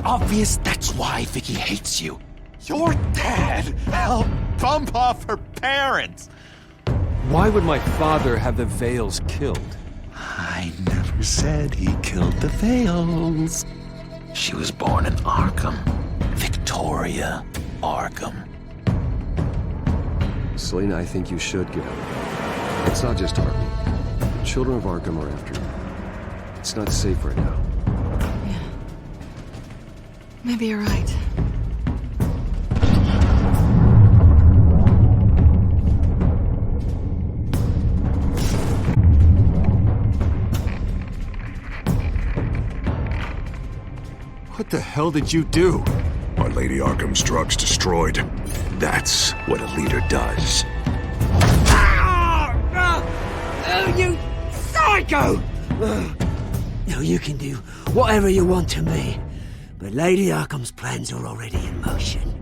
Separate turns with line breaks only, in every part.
obvious that's why Vicky hates you. Your dad helped bump off her parents.
Why would my father have the Vales killed?
I never said he killed the Vales. She was born in Arkham. Victoria Arkham.
Selina, I think you should get out. It's not just Arkham. Children of Arkham are after you. It's not safe right now.
Yeah. Maybe you're right.
What the hell did you do?
Are Lady Arkham's drugs destroyed? That's what a leader does.
Oh, you psycho! No, you can do whatever you want to me, but Lady Arkham's plans are already in motion.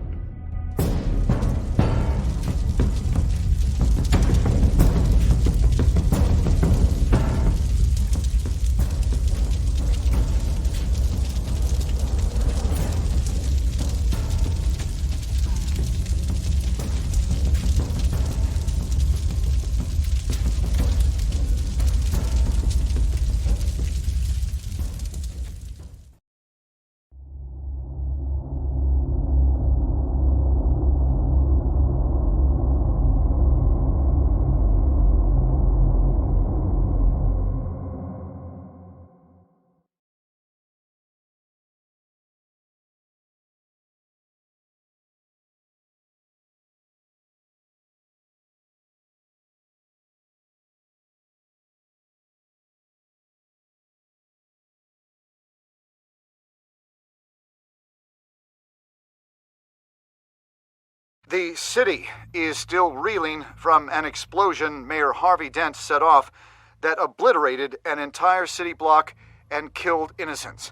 The city is still reeling from an explosion Mayor Harvey Dent set off that obliterated an entire city block and killed innocents.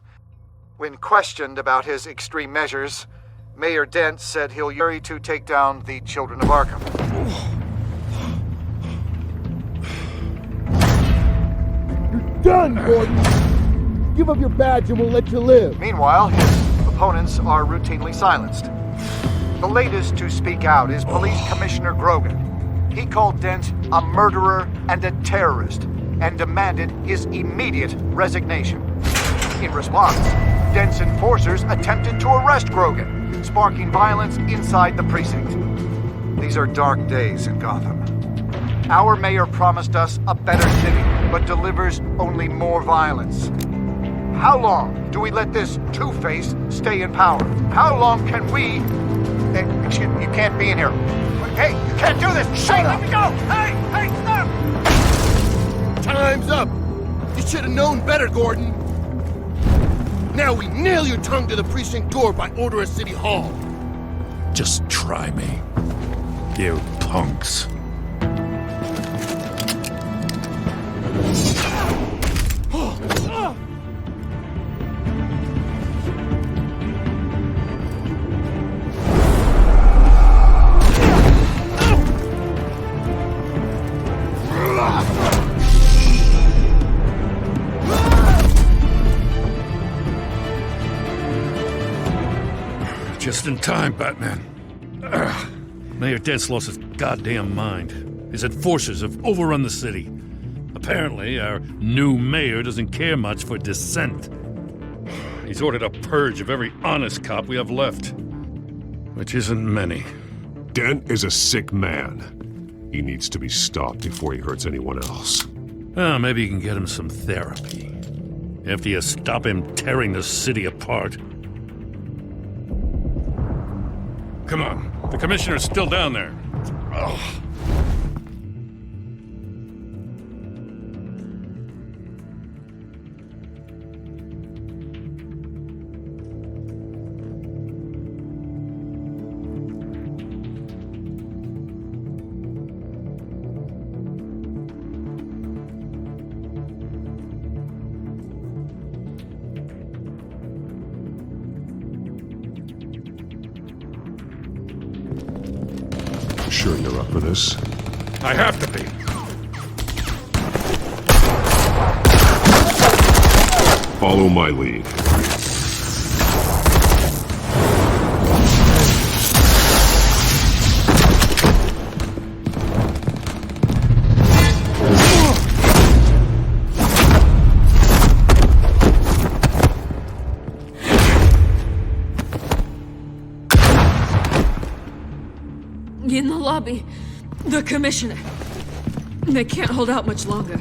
When questioned about his extreme measures, Mayor Dent said he'll hurry to take down the children of Arkham.
You're done, Gordon! Give up your badge and we'll let you live.
Meanwhile, his opponents are routinely silenced. The latest to speak out is Police Commissioner Grogan. He called Dent a murderer and a terrorist and demanded his immediate resignation. In response, Dent's enforcers attempted to arrest Grogan, sparking violence inside the precinct. These are dark days in Gotham. Our mayor promised us a better city, but delivers only more violence. How long do we let this Two-Face stay in power? How long can we... Excuse me, you can't be in here. Hey, you can't do this! Shut up! Let me go! Hey, stop!
Time's up! You should have known better, Gordon! Now we nail your tongue to the precinct door by order of City Hall!
Just try me, you punks. Just in time, Batman. Mayor Dent's lost his goddamn mind. His enforcers have overrun the city. Apparently, our new mayor doesn't care much for dissent. He's ordered a purge of every honest cop we have left. Which isn't many.
Dent is a sick man. He needs to be stopped before he hurts anyone else.
Well, maybe you can get him some therapy. After you stop him tearing the city apart. Come on, the commissioner's still down there. Ugh.
Sure you're up for this?
I have to be.
Follow my lead.
The Commissioner. They can't hold out much longer.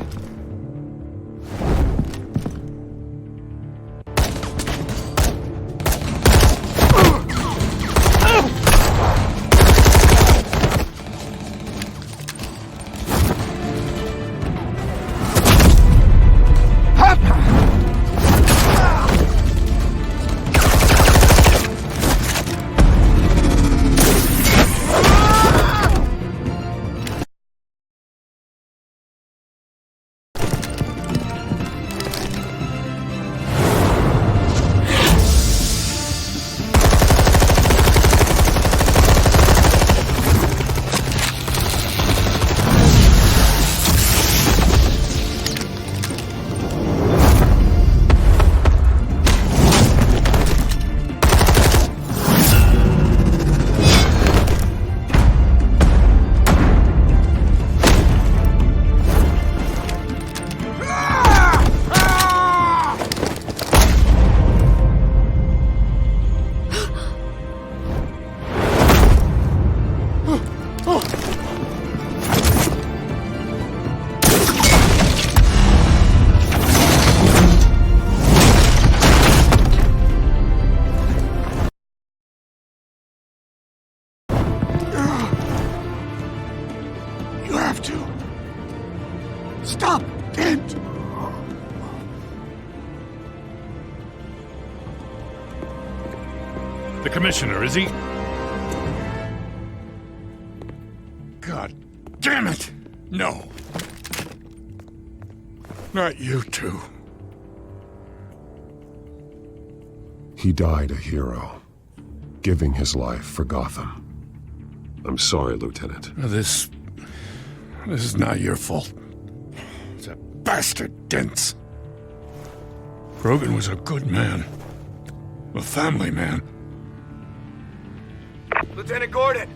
Stop! Dent!
The Commissioner, is he? God damn it! No. Not you two.
He died a hero, giving his life for Gotham. I'm sorry, Lieutenant.
This is not your fault. It's a bastard Dent's. Grogan was a good man. A family man.
Lieutenant Gordon!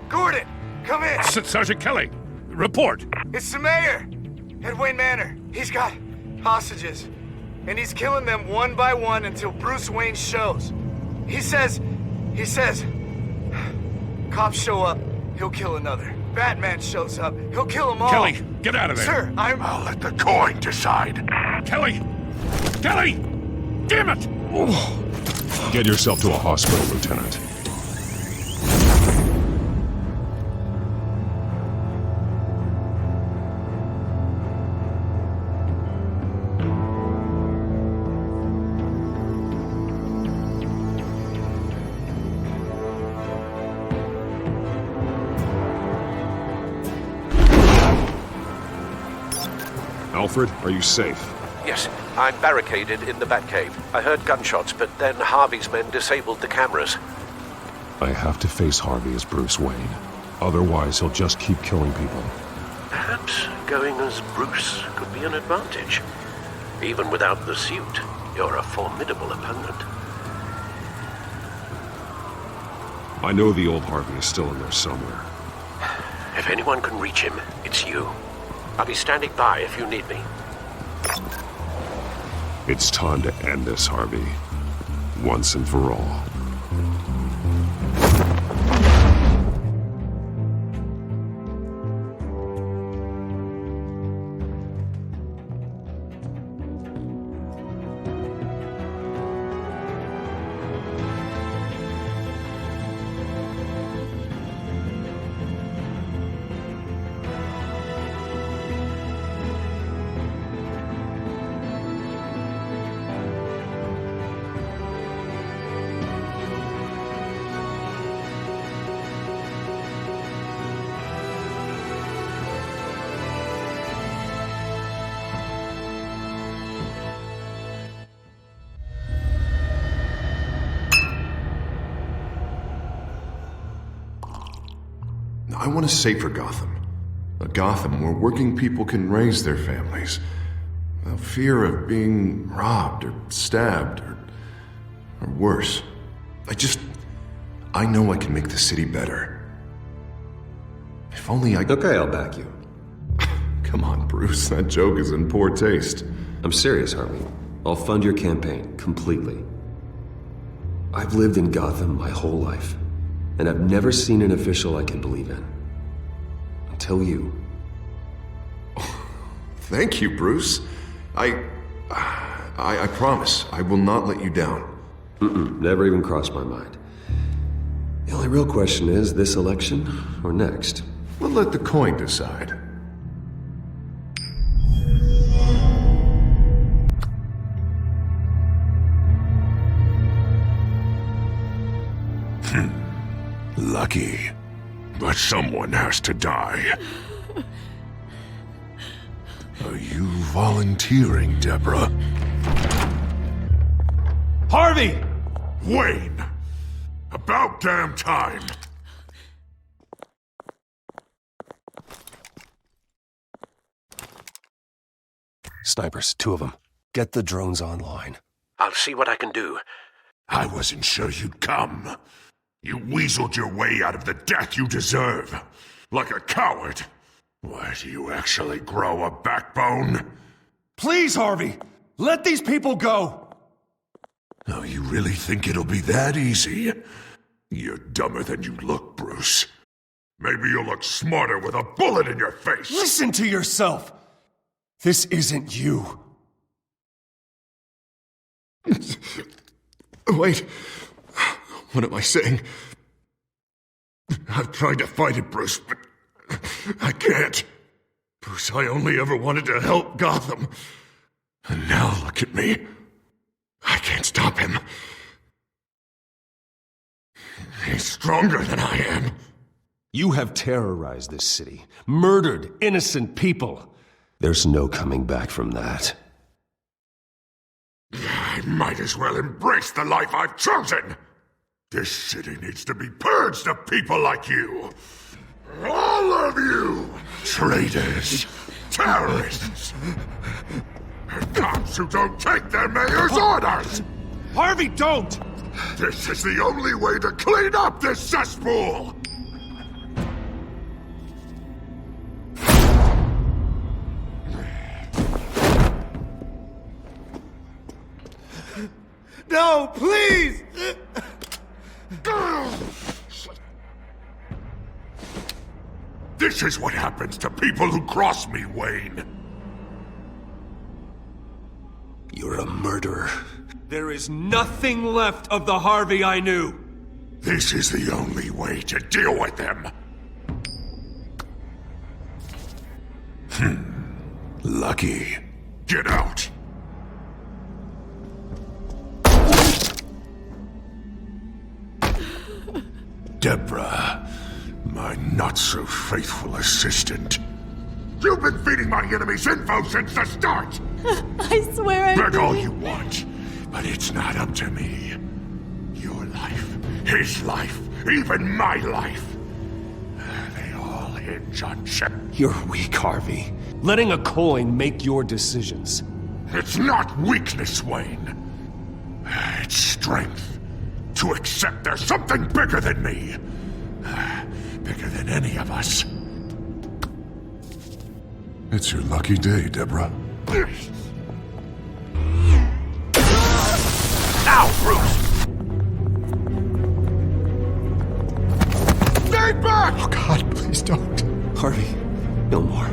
Gordon! Come in!
Sergeant Kelly! Report!
It's the mayor! At Wayne Manor. He's got hostages. And he's killing them one by one until Bruce Wayne shows. He says... Cops show up, he'll kill another. Batman shows up, he'll kill them all.
Kelly, get out of there!
Sir,
I'll let the coin decide.
Kelly! Kelly! Damn it!
Get yourself to a hospital, Lieutenant. Alfred, are you safe?
Yes, I'm barricaded in the Batcave. I heard gunshots, but then Harvey's men disabled the cameras.
I have to face Harvey as Bruce Wayne. Otherwise, he'll just keep killing people.
Perhaps going as Bruce could be an advantage. Even without the suit, you're a formidable opponent.
I know the old Harvey is still in there somewhere.
If anyone can reach him, it's you. I'll be standing by if you need me.
It's time to end this, Harvey. Once and for all.
I want a safer Gotham. A Gotham where working people can raise their families without fear of being robbed or stabbed or worse. I know I can make the city better. If only I...
Okay, I'll back you.
Come on, Bruce, that joke is in poor taste.
I'm serious, Harvey. I'll fund your campaign, completely. I've lived in Gotham my whole life, and I've never seen an official I can believe in. tell you.
Thank you, Bruce. I promise I will not let you down.
Never even crossed my mind. The only real question is, this election or next?
We'll let the coin decide.
Lucky. But someone has to die. Are you volunteering, Deborah?
Harvey!
Wayne! About damn time!
Snipers, 2 of them. Get the drones online.
I'll see what I can do.
I wasn't sure you'd come. You weaseled your way out of the death you deserve. Like a coward. Why, do you actually grow a backbone?
Please, Harvey! Let these people go!
Oh, you really think it'll be that easy? You're dumber than you look, Bruce. Maybe you'll look smarter with a bullet in your face!
Listen to yourself! This isn't you.
Wait. What am I saying? I've tried to fight it, Bruce, but I can't. Bruce, I only ever wanted to help Gotham. And now look at me. I can't stop him. He's stronger than I am.
You have terrorized this city, murdered innocent people. There's no coming back from that.
I might as well embrace the life I've chosen! This city needs to be purged of people like you! All of you! Traitors! Terrorists! And cops who don't take their mayor's orders!
Harvey, don't!
This is the only way to clean up this cesspool!
No, please!
This is what happens to people who cross me, Wayne.
You're a murderer.
There is nothing left of the Harvey I knew.
This is the only way to deal with them. Lucky. Get out. Deborah, my not-so-faithful assistant. You've been feeding my enemies info since the start!
I swear I
Beg all
did.
you want, but it's not up to me. Your life, his life, even my life. They all hinge on Chip.
You're weak, Harvey. Letting a coin make your decisions.
It's not weakness, Wayne. It's strength. To accept there's something bigger than me. Bigger than any of us. It's your lucky day, Deborah.
Now, Bruce!
Stay back!
Oh, God, please don't.
Harvey, no more.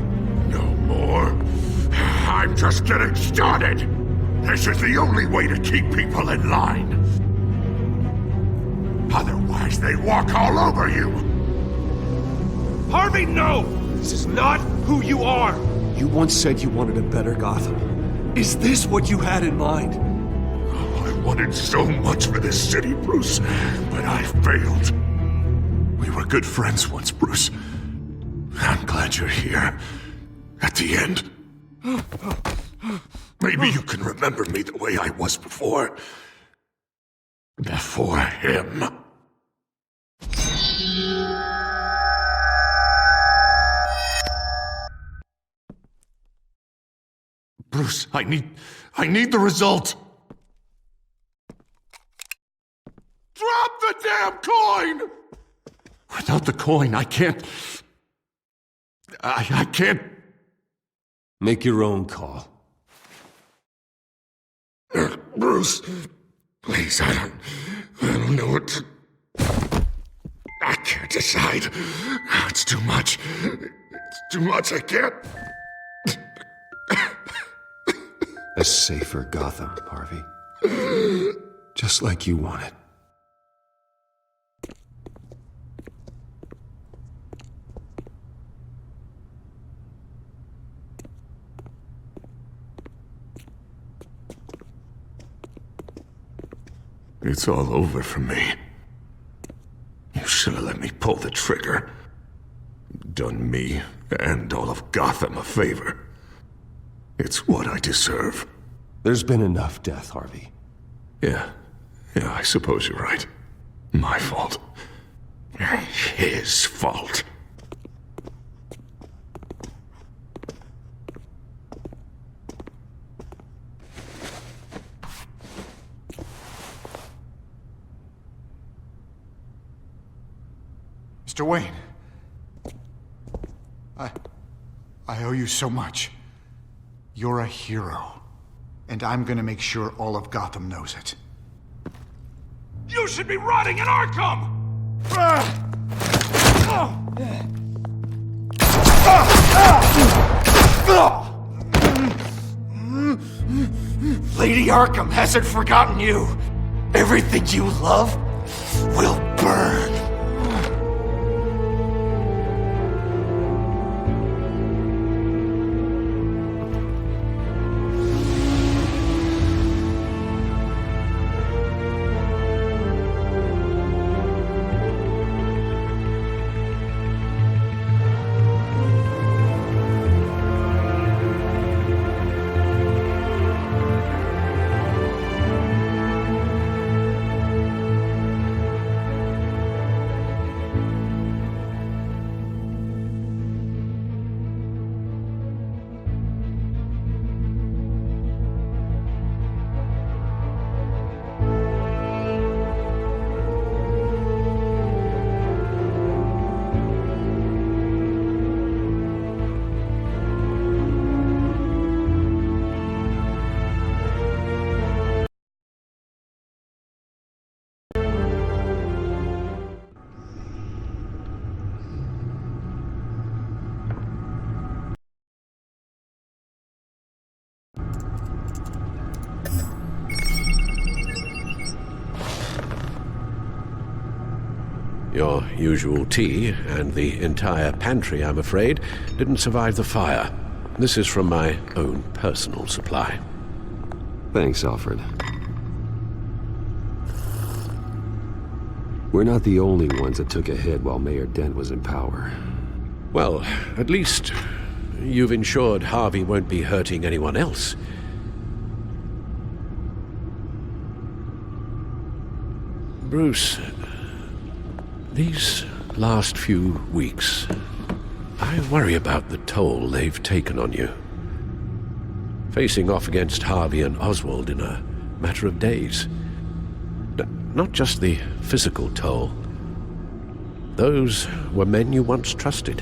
No more? I'm just getting started. This is the only way to keep people in line. Otherwise, they walk all over you.
Harvey, no! This is not who you are!
You once said you wanted a better Gotham. Is this what you had in mind?
Oh, I wanted so much for this city, Bruce, but I failed. We were good friends once, Bruce. I'm glad you're here. At the end. Maybe you can remember me the way I was before. Before him. Bruce, I need the result. Drop the damn coin! Without the coin, I can't... I can't...
Make your own call.
Bruce, please, I don't know what to... I can't decide. It's too much. It's too much, I can't.
A safer Gotham, Harvey. Just like you wanted.
It's all over for me. You should have let me pull the trigger. Done me and all of Gotham a favor. It's what I deserve.
There's been enough death, Harvey.
Yeah, I suppose you're right. My fault. His fault.
Mr. Wayne. I owe you so much. You're a hero. And I'm gonna make sure all of Gotham knows it.
You should be rotting in Arkham!
Lady Arkham hasn't forgotten you. Everything you love will burn.
Your usual tea and the entire pantry, I'm afraid, didn't survive the fire. This is from my own personal supply.
Thanks, Alfred. We're not the only ones that took a hit while Mayor Dent was in power.
Well, at least you've ensured Harvey won't be hurting anyone else. Bruce, these last few weeks, I worry about the toll they've taken on you. Facing off against Harvey and Oswald in a matter of days. Not just the physical toll. Those were men you once trusted,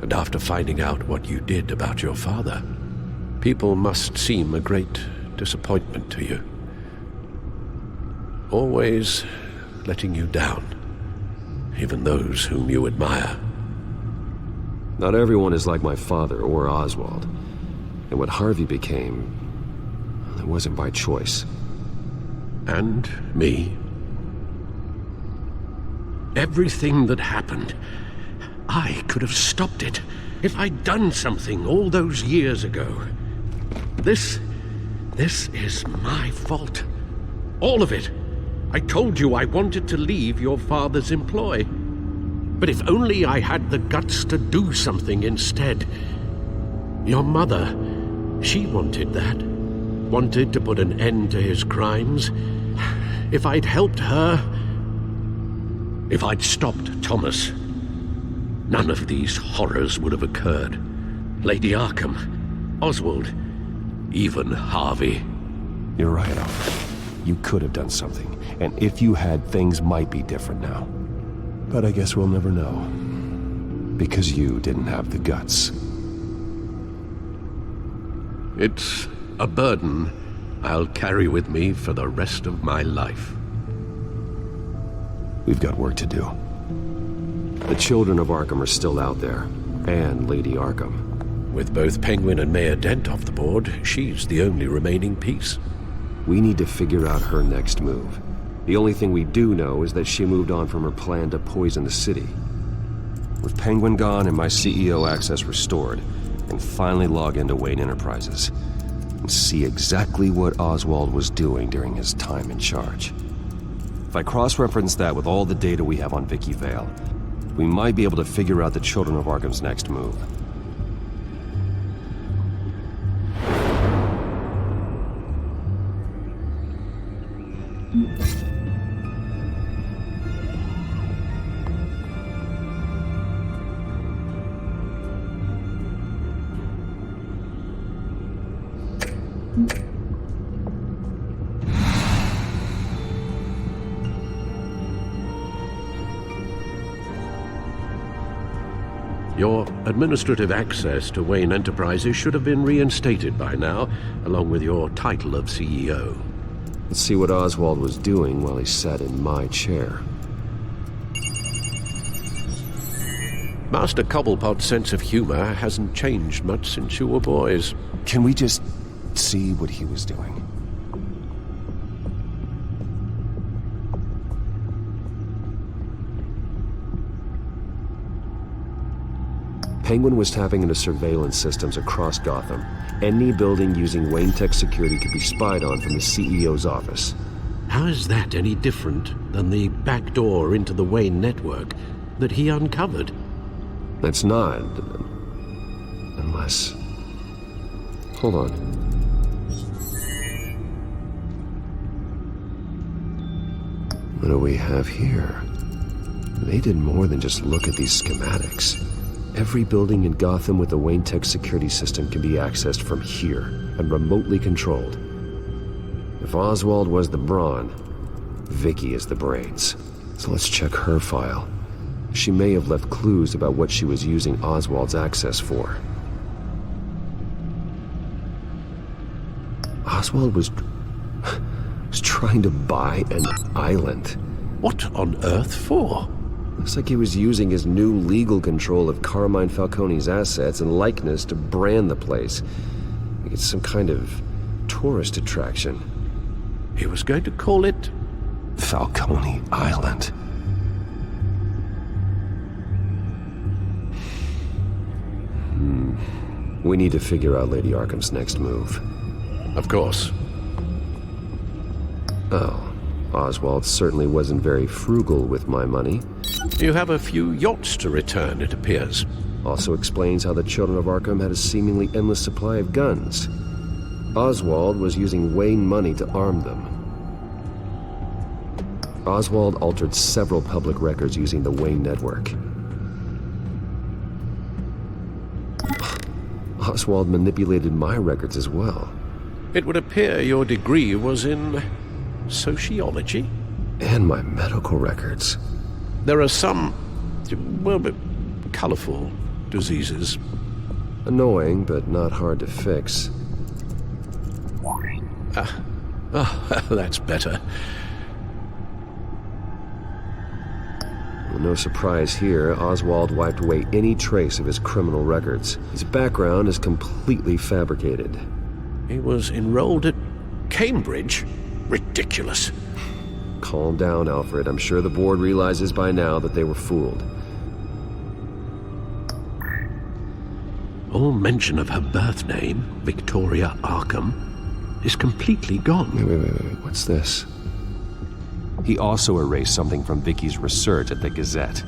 and after finding out what you did about your father, people must seem a great disappointment to you. Always letting you down, even those whom you admire.
Not everyone is like my father or Oswald. And what Harvey became, it wasn't by choice.
And me. Everything that happened, I could have stopped it if I'd done something all those years ago. This is my fault. All of it. I told you I wanted to leave your father's employ. But if only I had the guts to do something instead. Your mother, she wanted that. Wanted to put an end to his crimes. If I'd helped her, if I'd stopped Thomas, none of these horrors would have occurred. Lady Arkham, Oswald, even Harvey.
You're right, Alfred. You could have done something. And if you had, things might be different now. But I guess we'll never know. Because you didn't have the guts.
It's a burden I'll carry with me for the rest of my life.
We've got work to do. The children of Arkham are still out there, and Lady Arkham.
With both Penguin and Mayor Dent off the board, she's the only remaining piece.
We need to figure out her next move. The only thing we do know is that she moved on from her plan to poison the city. With Penguin gone and my CEO access restored, I can finally log into Wayne Enterprises and see exactly what Oswald was doing during his time in charge. If I cross-reference that with all the data we have on Vicky Vale, we might be able to figure out the Children of Arkham's next move.
Your administrative access to Wayne Enterprises should have been reinstated by now, along with your title of CEO.
Let's see what Oswald was doing while he sat in my chair.
Master Cobblepot's sense of humor hasn't changed much since you were boys.
Can we just see what he was doing? Penguin was tapping into surveillance systems across Gotham. Any building using Wayne Tech security could be spied on from the CEO's office.
How is that any different than the back door into the Wayne network that he uncovered?
That's not. Unless... Hold on. What do we have here? They did more than just look at these schematics. Every building in Gotham with the Wayne Tech security system can be accessed from here and remotely controlled. If Oswald was the brawn, Vicky is the brains. So let's check her file. She may have left clues about what she was using Oswald's access for. Oswald was trying to buy an island.
What on earth for?
Looks like he was using his new legal control of Carmine Falcone's assets and likeness to brand the place. Like it's some kind of tourist attraction.
He was going to call it...
Falcone Island. We need to figure out Lady Arkham's next move.
Of course.
Oh. Oswald certainly wasn't very frugal with my money.
You have a few yachts to return, it appears.
Also explains how the Children of Arkham had a seemingly endless supply of guns. Oswald was using Wayne money to arm them. Oswald altered several public records using the Wayne network. Oswald manipulated my records as well.
It would appear your degree was in... sociology?
And my medical records.
There are some, well, colorful diseases.
Annoying, but not hard to fix.
That's better.
Well, no surprise here, Oswald wiped away any trace of his criminal records. His background is completely fabricated.
He was enrolled at Cambridge? Ridiculous.
Calm down, Alfred. I'm sure the board realizes by now that they were fooled.
All mention of her birth name, Victoria Arkham, is completely gone.
Wait. What's this? He also erased something from Vicky's research at the Gazette.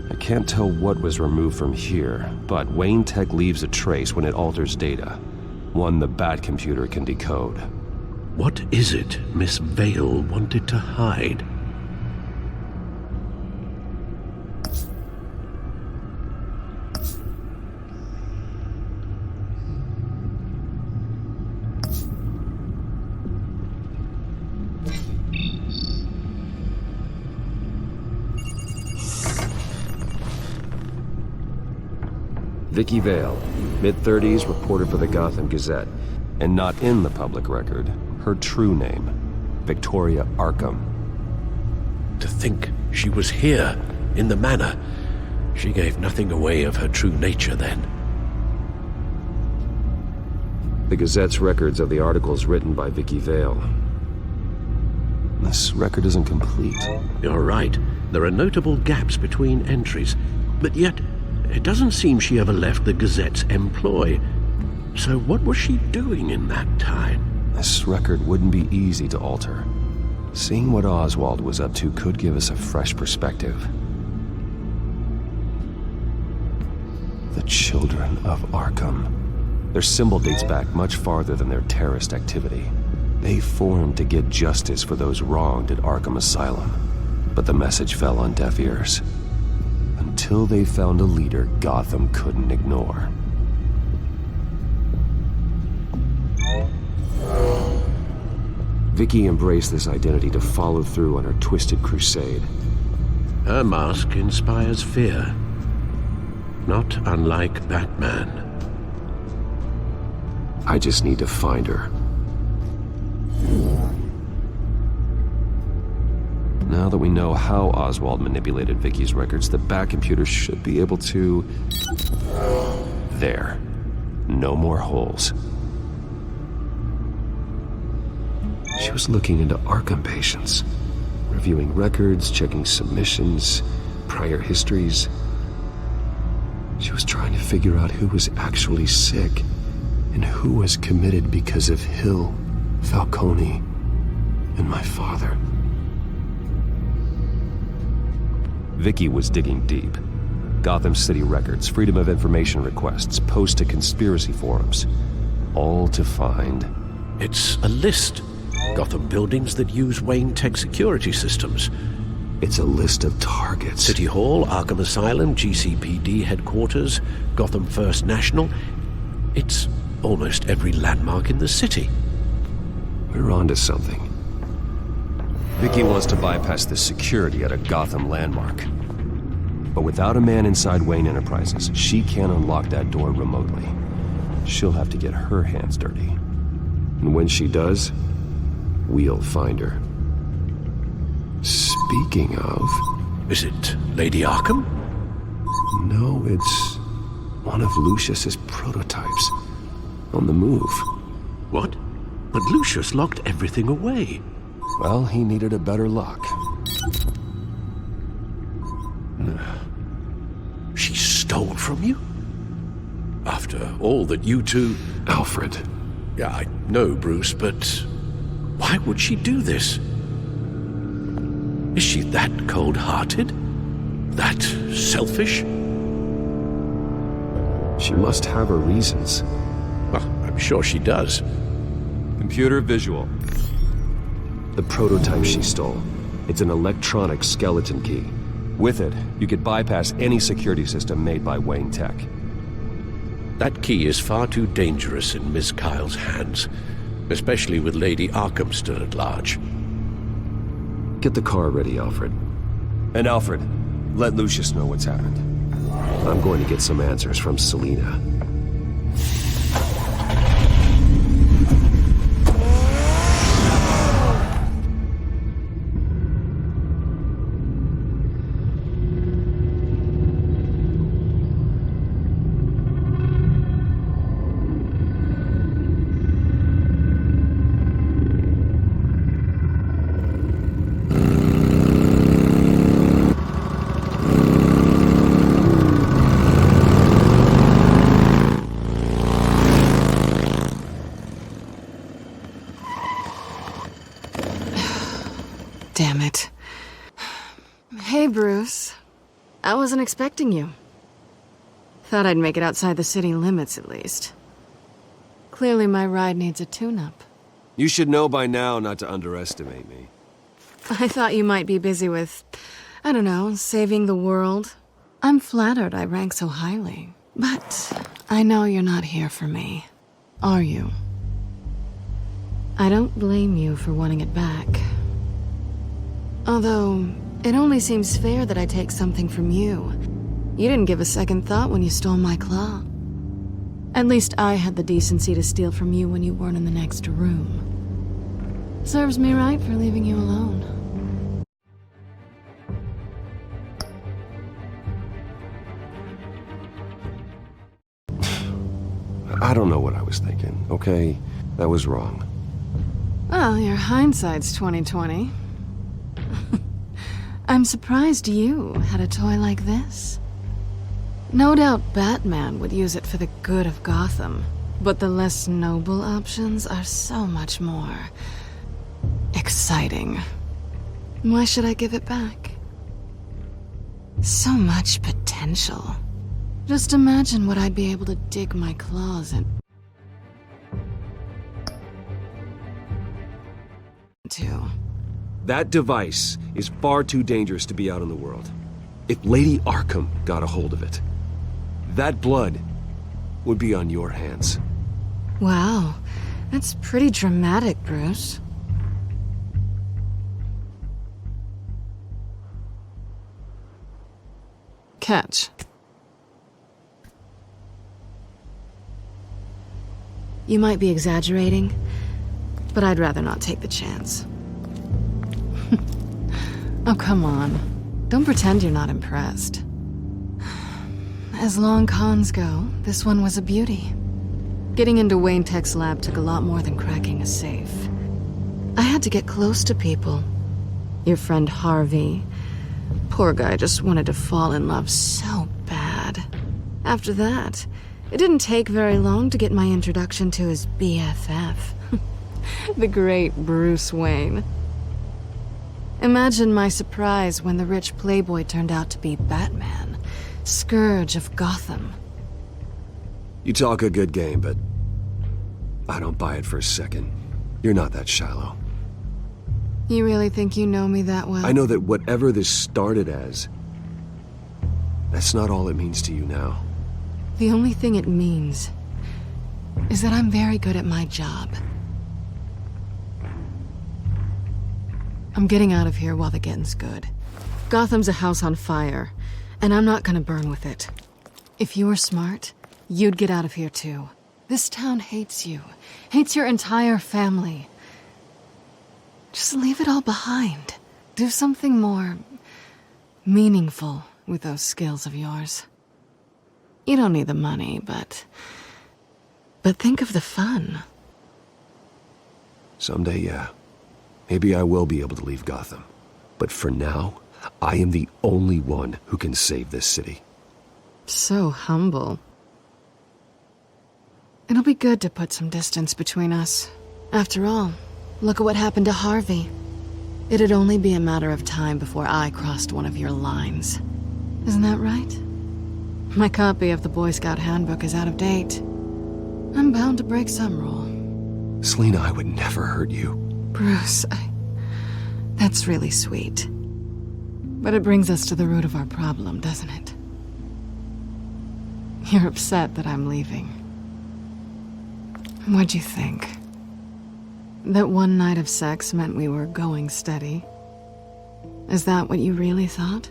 I can't tell what was removed from here, but Wayne Tech leaves a trace when it alters data. One the Bat computer can decode.
What is it Miss Vale wanted to hide?
Vicky Vale, mid-30s, reporter for the Gotham Gazette. And not in the public record, her true name, Victoria Arkham.
To think she was here, in the manor, She gave nothing away of her true nature then.
The Gazette's records of the articles written by Vicky Vale. This record isn't complete.
You're right. There are notable gaps between entries, but yet it doesn't seem she ever left the Gazette's employ. So what was she doing in that time?
This record wouldn't be easy to alter. Seeing what Oswald was up to could give us a fresh perspective. The Children of Arkham. Their symbol dates back much farther than their terrorist activity. They formed to get justice for those wronged at Arkham Asylum. But the message fell on deaf ears. Until they found a leader Gotham couldn't ignore. Vicky embraced this identity to follow through on her twisted crusade.
Her mask inspires fear. Not unlike Batman.
I just need to find her. Now that we know how Oswald manipulated Vicky's records, the Bat computer should be able to... There. No more holes. She was looking into Arkham patients, reviewing records, checking submissions, prior histories. She was trying to figure out who was actually sick and who was committed because of Hill, Falcone, and my father. Vicky was digging deep. Gotham City records, Freedom of Information requests, posts to conspiracy forums. All to find...
It's a list. Gotham buildings that use Wayne Tech security systems.
It's a list of targets.
City Hall, Arkham Asylum, GCPD headquarters, Gotham First National. It's almost every landmark in the city.
We're onto something. Vicky wants to bypass the security at a Gotham landmark. But without a man inside Wayne Enterprises, she can't unlock that door remotely. She'll have to get her hands dirty. And when she does, we'll find her. Speaking of...
Is it Lady Arkham?
No, it's one of Lucius's prototypes. On the move.
What? But Lucius locked everything away.
Well, he needed a better lock.
She stole from you? After all that you two...
Alfred.
Yeah, I know, Bruce, but why would she do this? Is she that cold-hearted? That selfish?
She must have her reasons.
Well, I'm sure she does.
Computer visual. The prototype she stole. It's an electronic skeleton key. With it, you could bypass any security system made by Wayne Tech.
That key is far too dangerous in Miss Kyle's hands, especially with Lady Arkham still at large.
Get the car ready, Alfred. And Alfred, let Lucius know what's happened. I'm going to get some answers from Selina.
Damn it. Hey, Bruce. I wasn't expecting you. Thought I'd make it outside the city limits, at least. Clearly my ride needs a tune-up.
You should know by now not to underestimate me.
I thought you might be busy with, I don't know, saving the world. I'm flattered I rank so highly. But I know you're not here for me, are you? I don't blame you for wanting it back. Although, it only seems fair that I take something from you. You didn't give a second thought when you stole my claw. At least I had the decency to steal from you when you weren't in the next room. Serves me right for leaving you alone.
don't know what I was thinking, okay? That was wrong.
Well, your hindsight's 20/20. I'm surprised you had a toy like this. No doubt Batman would use it for the good of Gotham, but the less noble options are so much more exciting. Why should I give it back? So much potential. Just imagine what I'd be able to dig my claws into.
That device is far too dangerous to be out in the world. If Lady Arkham got a hold of it, that blood would be on your hands.
Wow, that's pretty dramatic, Bruce. Catch. You might be exaggerating, but I'd rather not take the chance. Oh, come on. Don't pretend you're not impressed. As long cons go, this one was a beauty. Getting into Wayne Tech's lab took a lot more than cracking a safe. I had to get close to people. Your friend Harvey. Poor guy just wanted to fall in love so bad. After that, it didn't take very long to get my introduction to his BFF. The great Bruce Wayne. Imagine my surprise when the rich playboy turned out to be Batman, Scourge of Gotham.
You talk a good game, but I don't buy it for a second. You're not that shallow.
You really think you know me that well?
I know that whatever this started as, that's not all it means to you now.
The only thing it means is that I'm very good at my job. I'm getting out of here while the getting's good. Gotham's a house on fire, and I'm not gonna burn with it. If you were smart, you'd get out of here too. This town hates you, hates your entire family. Just leave it all behind. Do something more meaningful with those skills of yours. You don't need the money, but think of the fun.
Someday, yeah. Maybe I will be able to leave Gotham. But for now, I am the only one who can save this city.
So humble. It'll be good to put some distance between us. After all, look at what happened to Harvey. It'd only be a matter of time before I crossed one of your lines. Isn't that right? My copy of the Boy Scout Handbook is out of date. I'm bound to break some rule.
Selina, I would never hurt you.
Bruce, that's really sweet. But it brings us to the root of our problem, doesn't it? You're upset that I'm leaving. What'd you think? That one night of sex meant we were going steady? Is that what you really thought?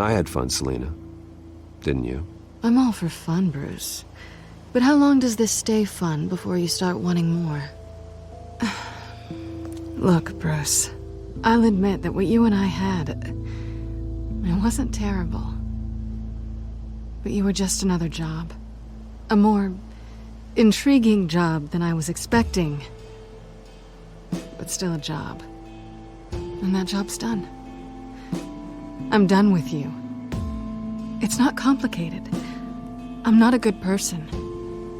I had fun, Selina. Didn't you?
I'm all for fun, Bruce. But how long does this stay fun before you start wanting more? Look, Bruce, I'll admit that what you and I had, it wasn't terrible. But you were just another job. A more intriguing job than I was expecting. But still a job. And that job's done. I'm done with you. It's not complicated. I'm not a good person.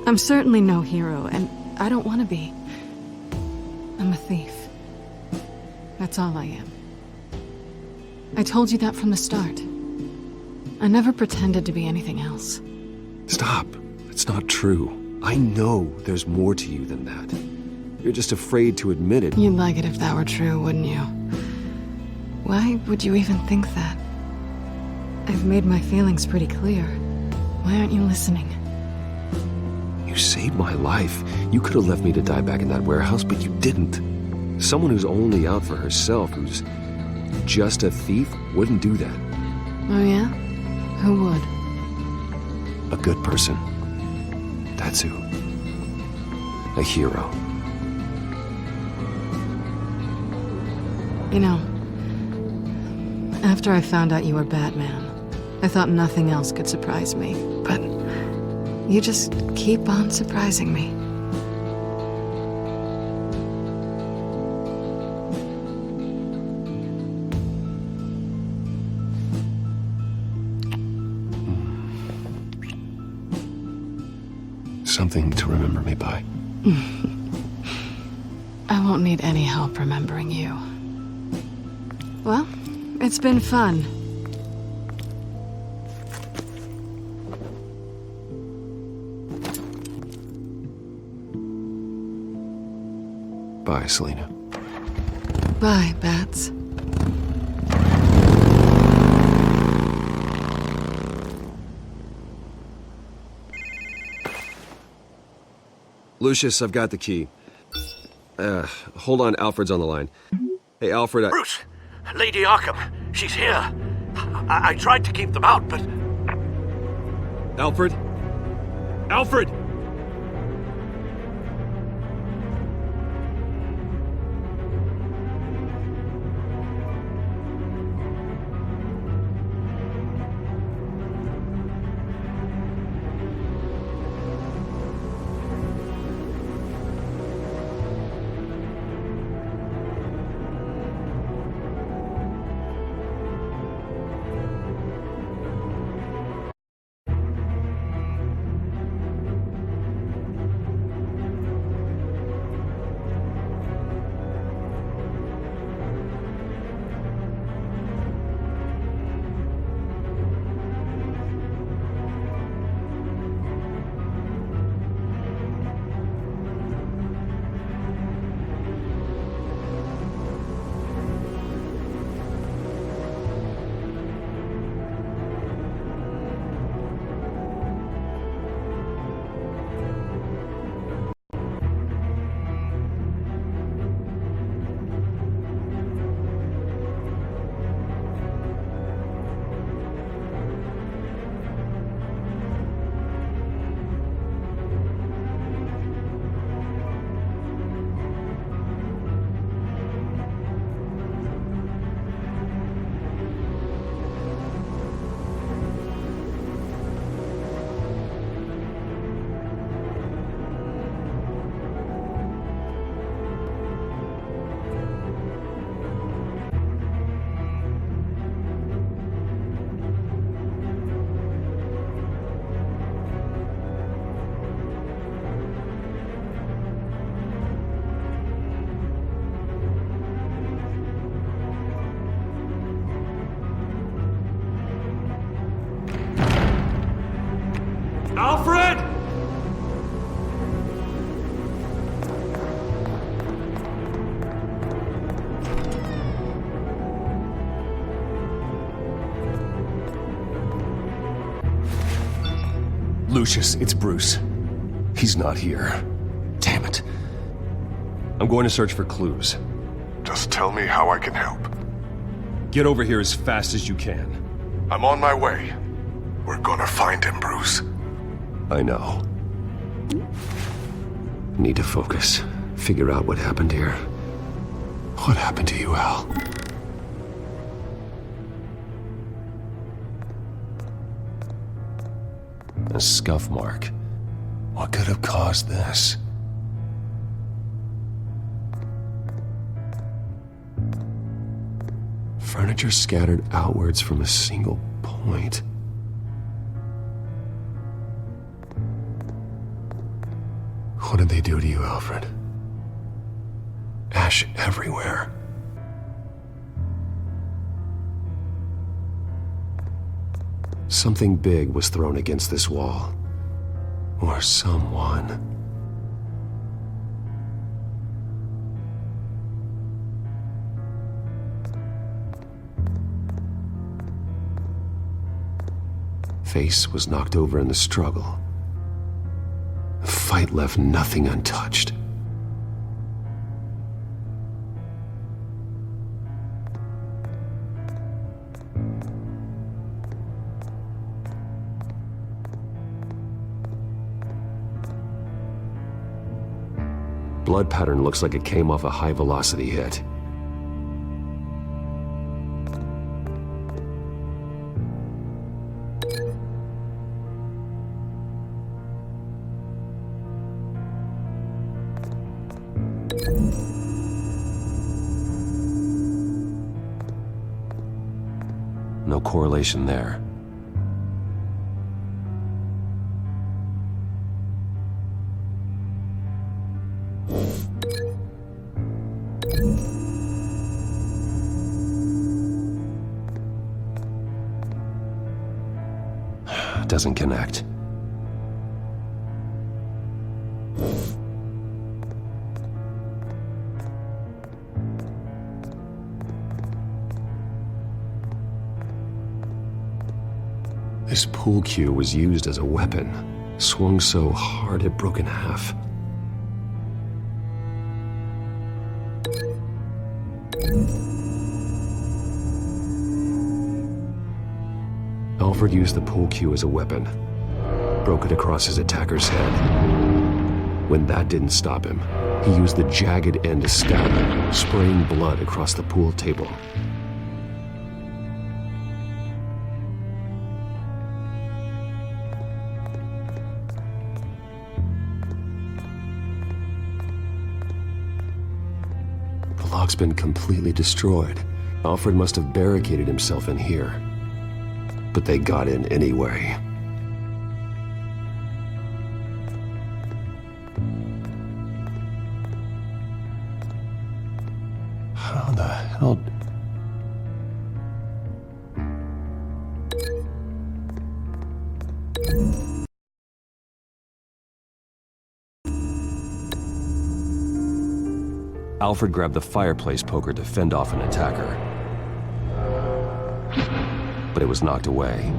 I'm certainly no hero, and I don't want to be. I'm a thief. That's all I am. I told you that from the start. I never pretended to be anything else.
Stop. It's not true. I know there's more to you than that. You're just afraid to admit it.
You'd like it if that were true, wouldn't you? Why would you even think that? I've made my feelings pretty clear. Why aren't you listening?
You saved my life. You could have left me to die back in that warehouse, but you didn't. Someone who's only out for herself, who's just a thief, wouldn't do that.
Oh yeah? Who would?
A good person. That's who. A hero.
You know, after I found out you were Batman, I thought nothing else could surprise me. But you just keep on surprising me.
Something to remember me by.
I won't need any help remembering you. Well, it's been fun.
Bye, Selina.
Bye, Bats.
Lucius, I've got the key. Hold on, Alfred's on the line. Hey, Alfred,
Bruce! Lady Arkham, she's here. I tried to keep them out, but...
Alfred? Alfred!
Alfred!
Lucius, it's Bruce. He's not here. Damn it. I'm going to search for clues.
Just tell me how I can help.
Get over here as fast as you can.
I'm on my way. We're gonna find him, Bruce.
I know. Need to focus. Figure out what happened here. What happened to you, Al? A scuff mark. What could have caused this? Furniture scattered outwards from a single point. What did they do to you, Alfred? Ash everywhere. Something big was thrown against this wall. Or someone. Face was knocked over in the struggle. The fight left nothing untouched. Blood pattern looks like it came off a high-velocity hit. No correlation there. Doesn't connect. This pool cue was used as a weapon, swung so hard it broke in half. Alfred used the pool cue as a weapon, broke it across his attacker's head. When that didn't stop him, he used the jagged end to stab him, spraying blood across the pool table. The lock's been completely destroyed. Alfred must have barricaded himself in here. But they got in anyway. How the hell... Alfred grabbed the fireplace poker to fend off an attacker. But it was knocked away.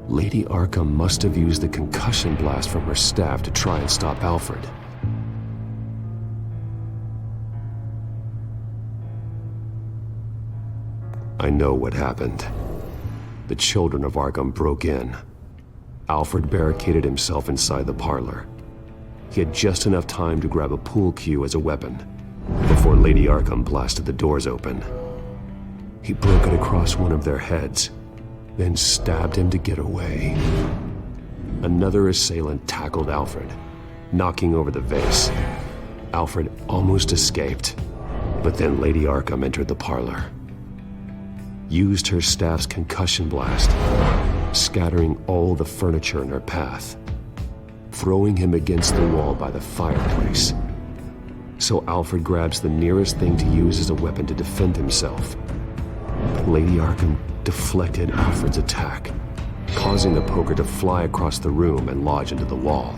Lady Arkham must have used the concussion blast from her staff to try and stop Alfred. I know what happened. The children of Arkham broke in. Alfred barricaded himself inside the parlor. He had just enough time to grab a pool cue as a weapon before Lady Arkham blasted the doors open. He broke it across one of their heads, then stabbed him to get away. Another assailant tackled Alfred, knocking over the vase. Alfred almost escaped, but then Lady Arkham entered the parlor. Used her staff's concussion blast, scattering all the furniture in her path, throwing him against the wall by the fireplace. So Alfred grabs the nearest thing to use as a weapon to defend himself. But Lady Arkham deflected Alfred's attack, causing the poker to fly across the room and lodge into the wall.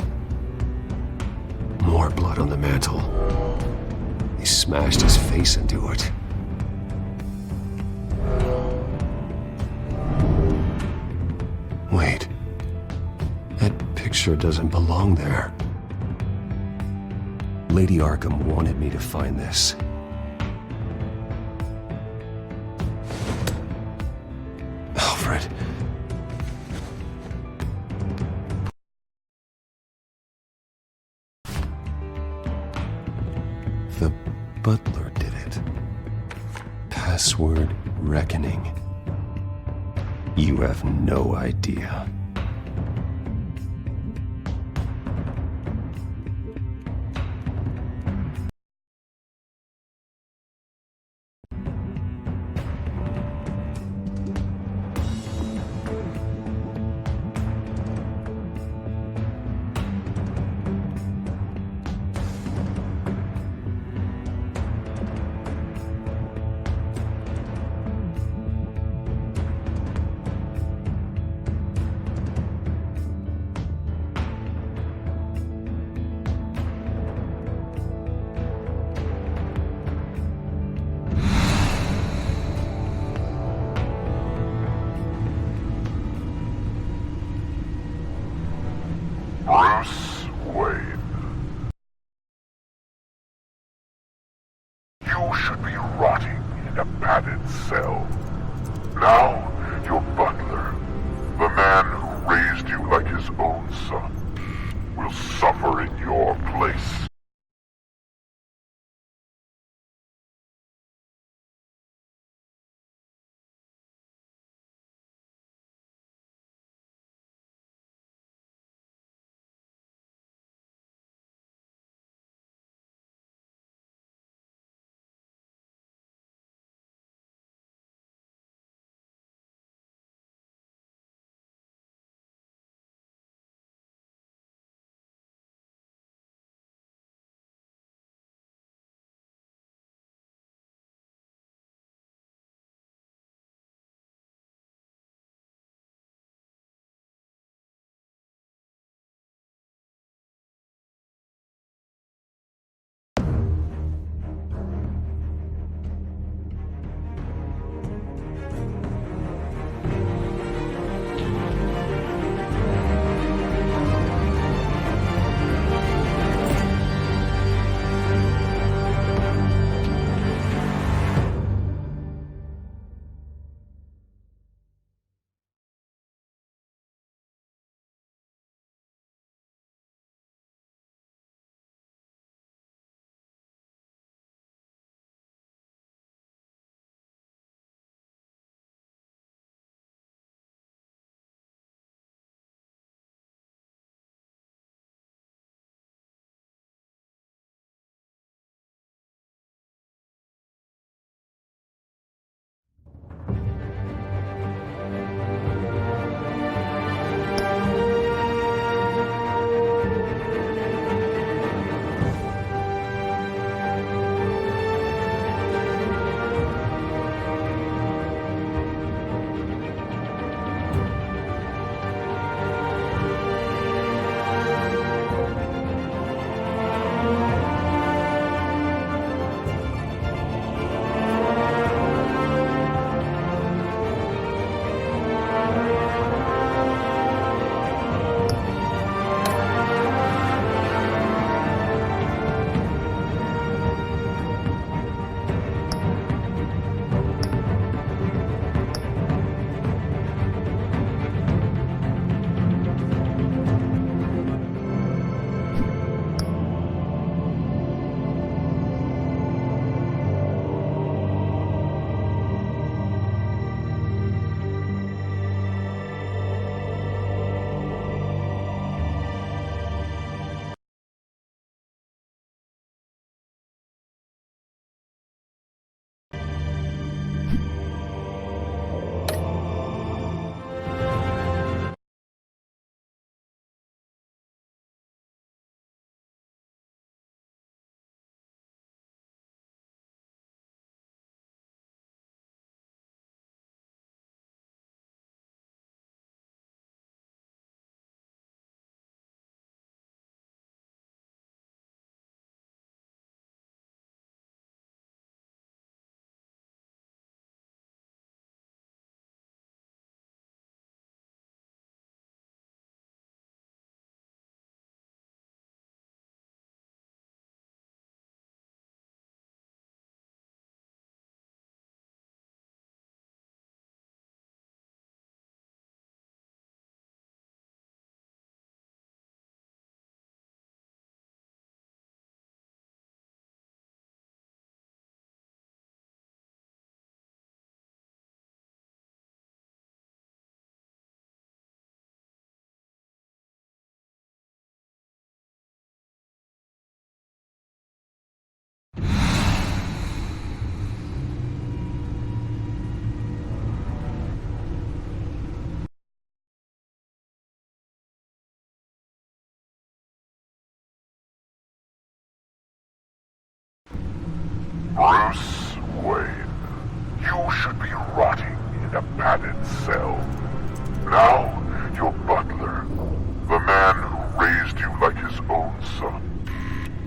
More blood on the mantel. He smashed his face into it. Wait. That picture doesn't belong there. Lady Arkham wanted me to find this. Alfred. The butler did it. Password reckoning. You have no idea.
Bruce Wayne. You should be rotting in a padded cell. Now, your butler, the man who raised you like his own son, will suffer in your place. Bruce Wayne, you should be rotting in a padded cell. Now, your butler, the man who raised you like his own son,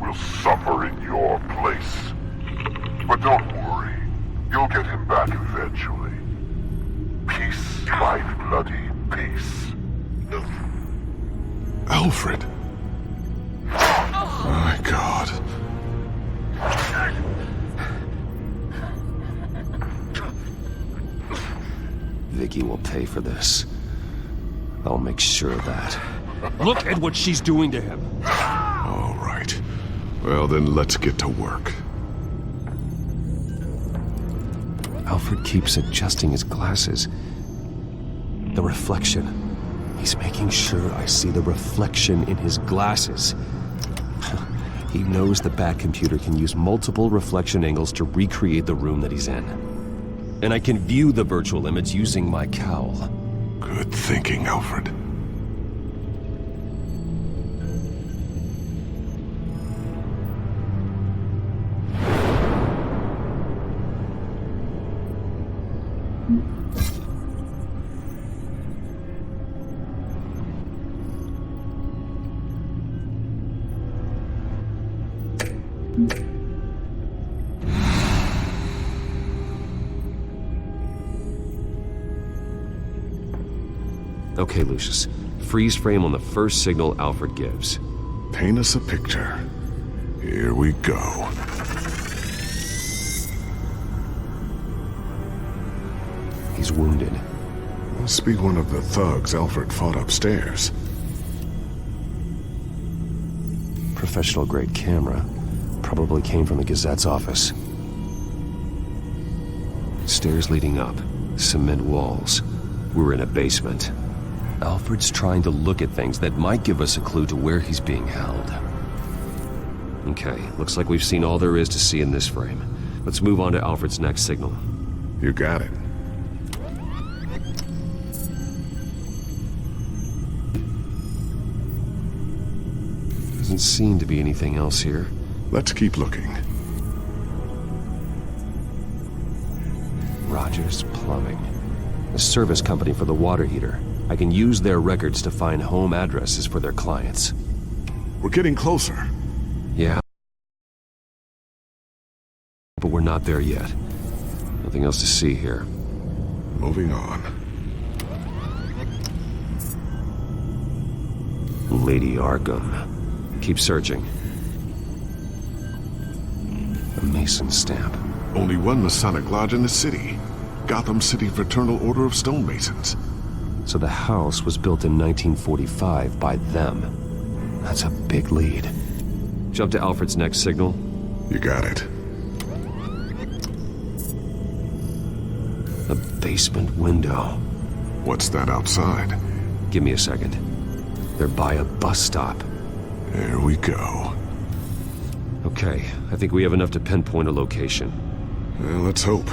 will suffer in your place. But don't worry, you'll get him back eventually. Peace, my bloody peace.
Alfred. My God.
Vicky will pay for this. I'll make sure of that.
Look at what she's doing to him.
All right. Well, then let's get to work.
Alfred keeps adjusting his glasses. The reflection. He's making sure I see the reflection in his glasses. He knows the Bat-computer can use multiple reflection angles to recreate the room that he's in. And I can view the virtual image using my cowl.
Good thinking, Alfred.
Okay, Lucius. Freeze frame on the first signal Alfred gives.
Paint us a picture. Here we go.
He's wounded.
Must be one of the thugs Alfred fought upstairs.
Professional-grade camera. Probably came from the Gazette's office. Stairs leading up. Cement walls. We're in a basement. Alfred's trying to look at things that might give us a clue to where he's being held. Okay, looks like we've seen all there is to see in this frame. Let's move on to Alfred's next signal.
You got it.
Doesn't seem to be anything else here.
Let's keep looking.
Rogers Plumbing. A service company for the water heater. I can use their records to find home addresses for their clients.
We're getting closer.
Yeah. But we're not there yet. Nothing else to see here.
Moving on.
Lady Arkham. Keep searching. A Mason stamp.
Only one Masonic lodge in the city. Gotham City Fraternal Order of Stonemasons.
So the house was built in 1945 by them. That's a big lead. Jump to Alfred's next signal.
You got it.
A basement window.
What's that outside?
Give me a second. They're by a bus stop.
There we go.
Okay, I think we have enough to pinpoint a location.
Well, let's hope.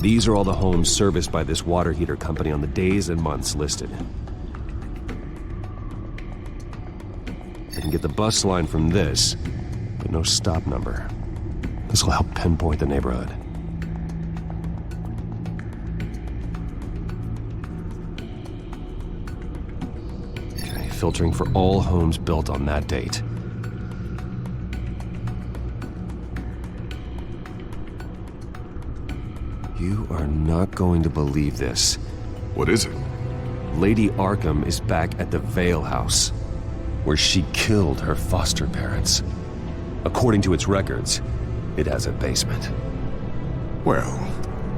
These are all the homes serviced by this water heater company on the days and months listed. I can get the bus line from this, but no stop number. This will help pinpoint the neighborhood. Okay, filtering for all homes built on that date. You are not going to believe this.
What is it?
Lady Arkham is back at the Vale House, where she killed her foster parents. According to its records, it has a basement.
Well,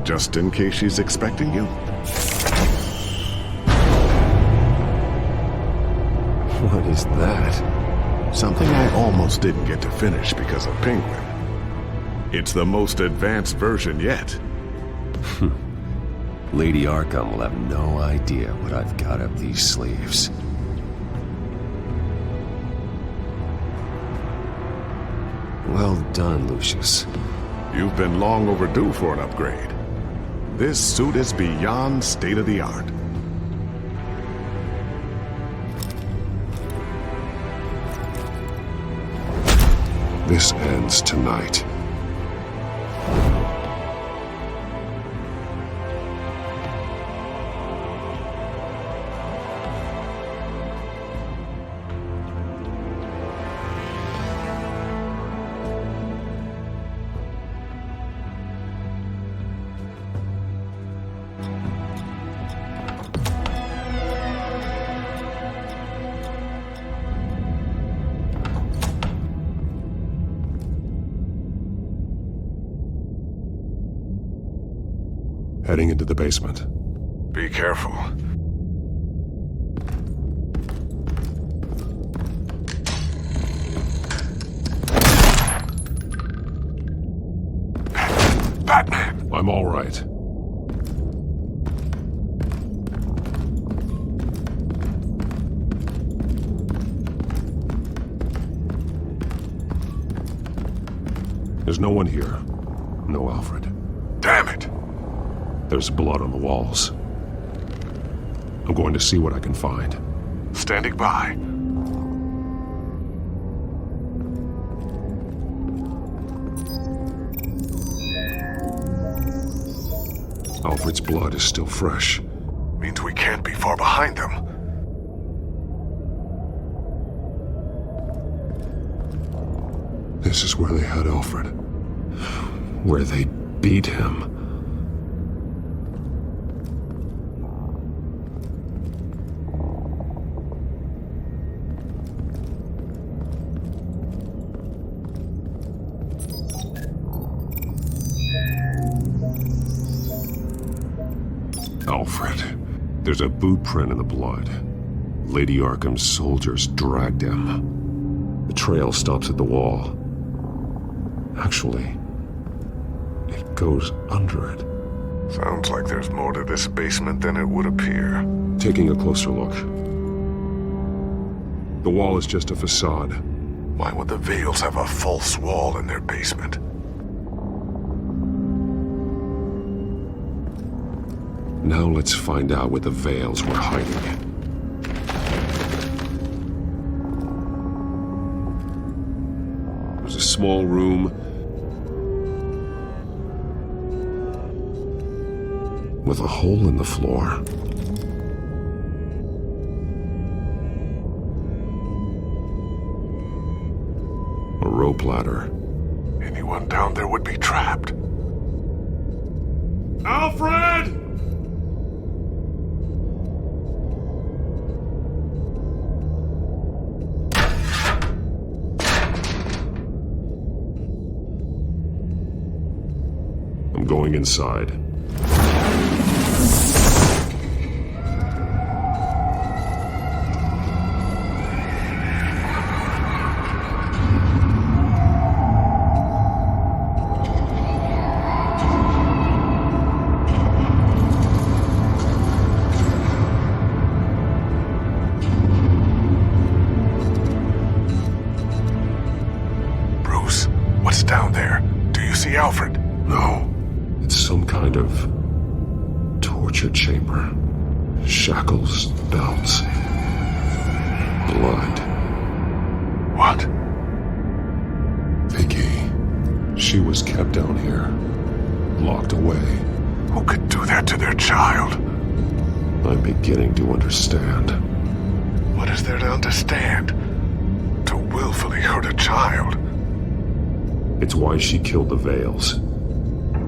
just in case she's expecting you.
What is that?
Something I almost didn't get to finish because of Penguin. It's the most advanced version yet.
Lady Arkham will have no idea what I've got up these sleeves. Well done, Lucius.
You've been long overdue for an upgrade. This suit is beyond state-of-the-art.
This ends tonight.
Heading into the basement.
Be careful.
Batman!
I'm all right. There's no one here. No Alfred.
Damn it!
There's blood on the walls. I'm going to see what I can find.
Standing by.
Alfred's blood is still fresh.
Means we can't be far behind them.
This is where they had Alfred. Where they beat him. Alfred. There's a boot print in the blood. Lady Arkham's soldiers dragged him. The trail stops at the wall. Actually, it goes under it.
Sounds like there's more to this basement than it would appear.
Taking a closer look. The wall is just a facade.
Why would the Vales have a false wall in their basement?
Now let's find out where the Vales were hiding. There's a small room with a hole in the floor. A rope ladder.
Anyone down there would be trapped.
Alfred! I'm going inside.
Bruce, what's down there? Do you see Alfred?
No. It's some kind of torture chamber. Shackles, belts, blood.
What?
Vicky. She was kept down here. Locked away.
Who could do that to their child?
I'm beginning to understand.
What is there to understand? To willfully hurt a child?
It's why she killed the Vales.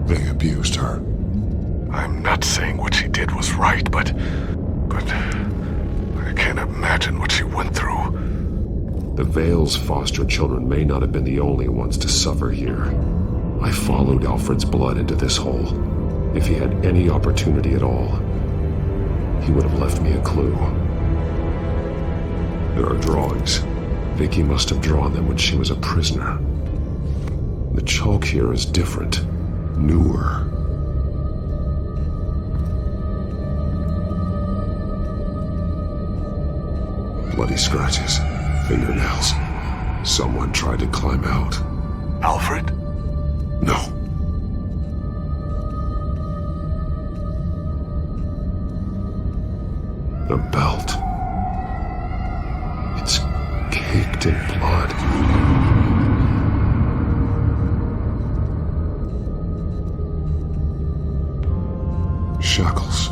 They abused her.
I'm not saying what she did was right, but I can't imagine what she went through.
The Vales' foster children may not have been the only ones to suffer here. I followed Alfred's blood into this hole. If he had any opportunity at all, he would have left me a clue. There are drawings. Vicky must have drawn them when she was a prisoner. The chalk here is different, newer. Bloody scratches, fingernails. Someone tried to climb out.
Alfred?
No. A belt. It's caked in blood. Shackles.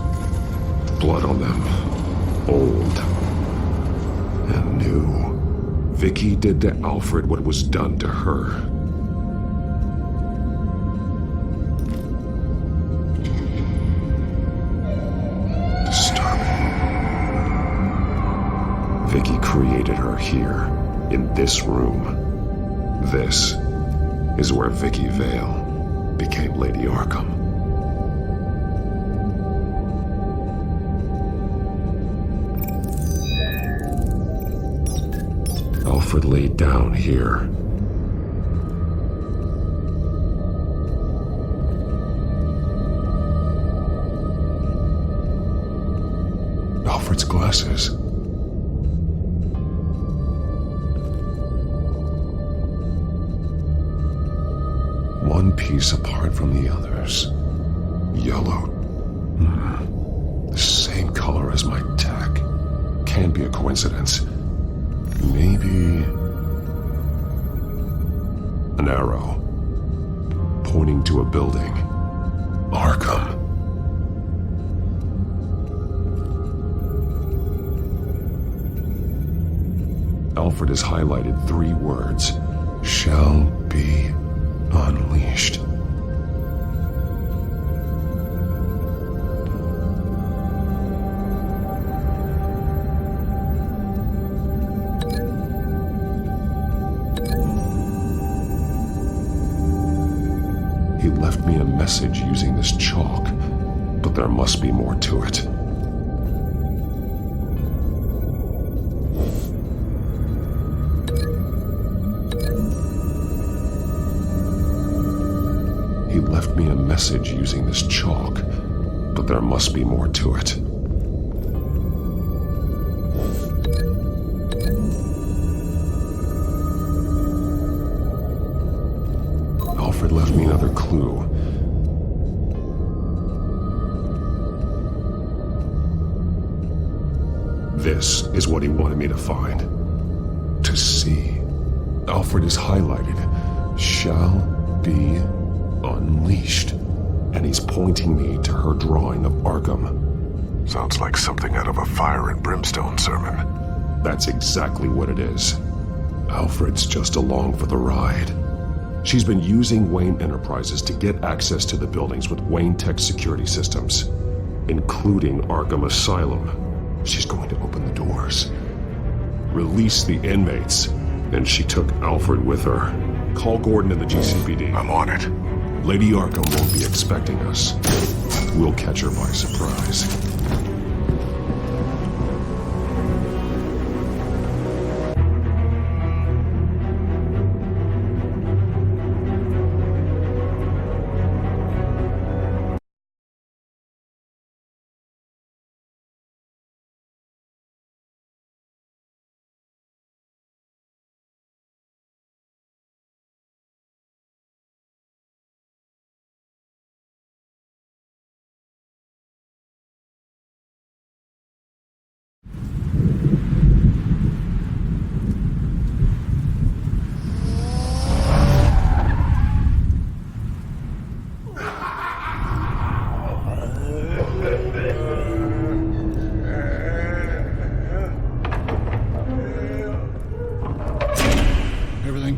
Blood on them. Old. And new. Vicky did to Alfred what was done to her. Disturbing. Vicky created her here, in this room. This is where Vicky Vale became Lady Arkham. Alfred laid down here. Alfred's glasses. One piece apart from the others. Yellow. The same color as my tech. Can't be a coincidence. Maybe an arrow pointing to a building. Arkham. Alfred has highlighted 3 words. Shall be unleashed. He left me a message using this chalk, but there must be more to it. He left me a message using this chalk, but there must be more to it. Alfred left me another clue. This is what he wanted me to find. To see. Alfred is highlighted. Shall be unleashed. And he's pointing me to her drawing of Arkham.
Sounds like something out of a fire and brimstone sermon.
That's exactly what it is. Alfred's just along for the ride. She's been using Wayne Enterprises to get access to the buildings with Wayne Tech security systems, including Arkham Asylum. She's going to open the doors, release the inmates, and she took Alfred with her. Call Gordon and the GCPD.
I'm on it.
Lady Arkham won't be expecting us. We'll catch her by surprise.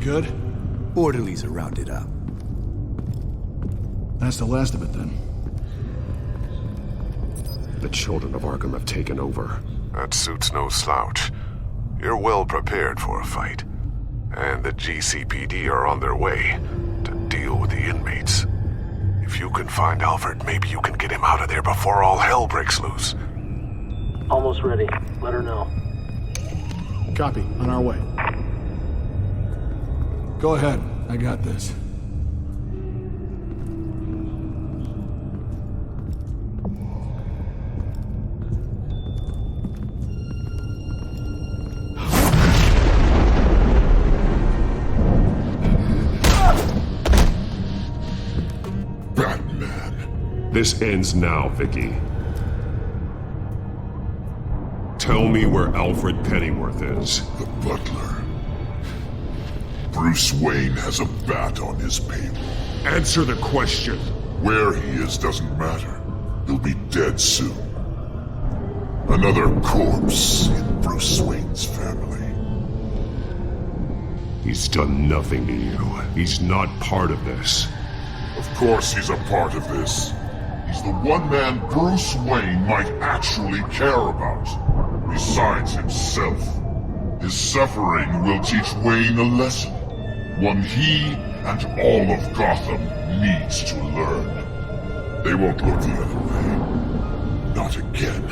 Good?
Orderlies are rounded up.
That's the last of it, then.
The children of Arkham have taken over.
That suit's no slouch. You're well prepared for a fight. And the GCPD are on their way to deal with the inmates. If you can find Alfred, maybe you can get him out of there before all hell breaks loose.
Almost ready. Let her know.
Copy. On our way.
Go ahead. I got this.
This ends now, Vicky. Tell me where Alfred Pennyworth is.
The butler. Bruce Wayne has a bat on his payroll.
Answer the question.
Where he is doesn't matter. He'll be dead soon. Another corpse in Bruce Wayne's family.
He's done nothing to you. He's not part of this.
Of course he's a part of this. He's the one man Bruce Wayne might actually care about. Besides himself. His suffering will teach Wayne a lesson. One he and all of Gotham needs to learn. They won't look the other way. Not again.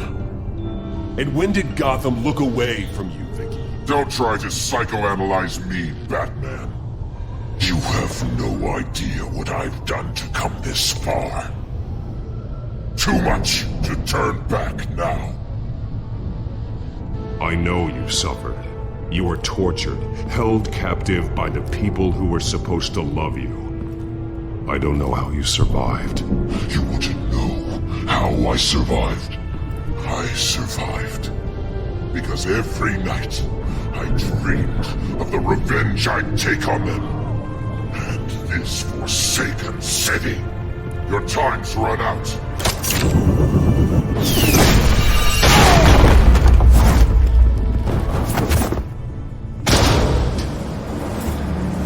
And when did Gotham look away from you, Vicky?
Don't try to psychoanalyze me, Batman. You have no idea what I've done to come this far. Too much to turn back now.
I know you suffered. You were tortured, held captive by the people who were supposed to love you. I don't know how you survived.
You want to know how I survived? I survived because every night I dreamed of the revenge I'd take on them. And this forsaken city. Your time's run out.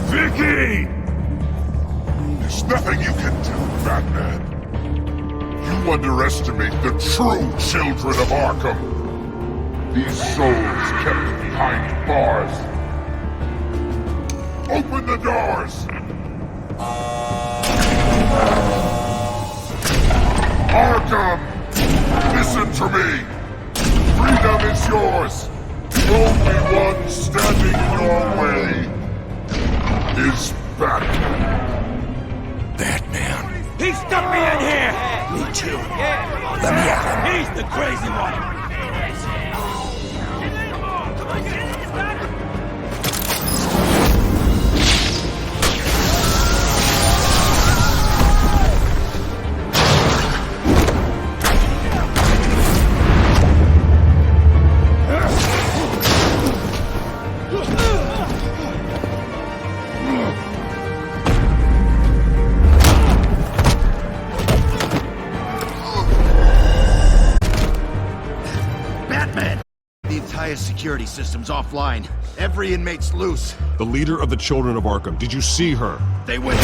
Vicky!
There's nothing you can do, Batman. You underestimate the true children of Arkham. These souls kept behind bars. Open the doors! Arkham! Listen to me! Freedom is yours! The only one standing in your way is Batman.
Batman.
He stuck me in here!
Me too. Let me at him.
He's the crazy one!
Security system's offline. Every inmate's loose.
The leader of the Children of Arkham. Did you see her?
They went.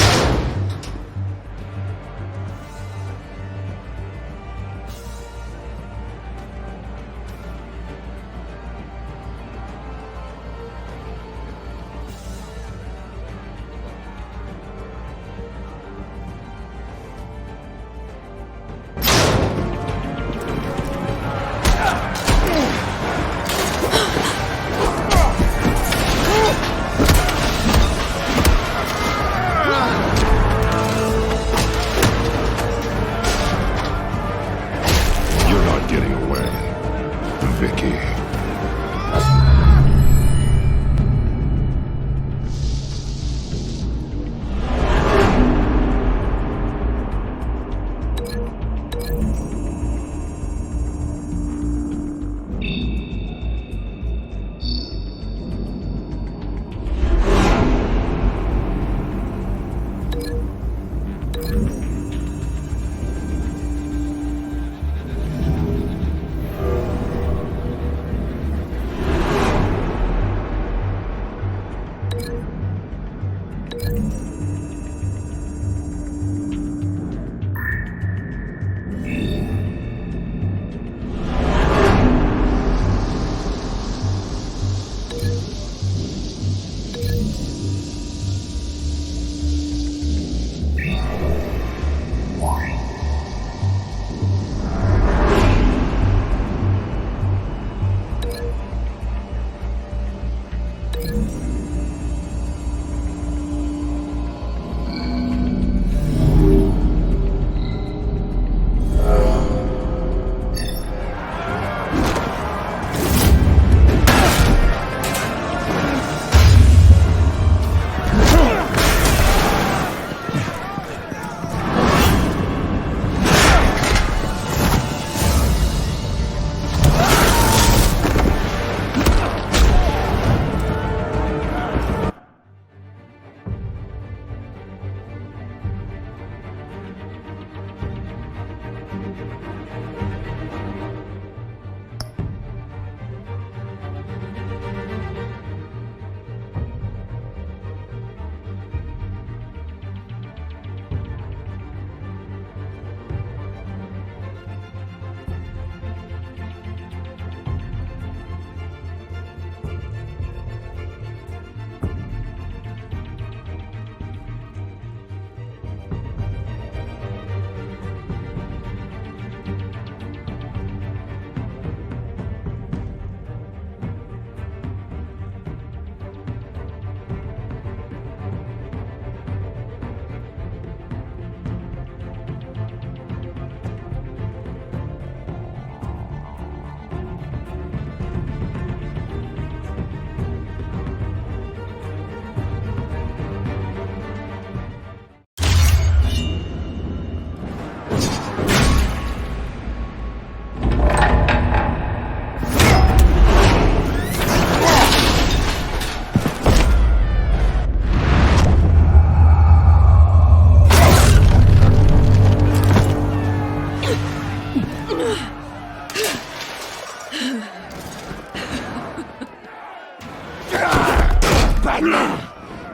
Batman!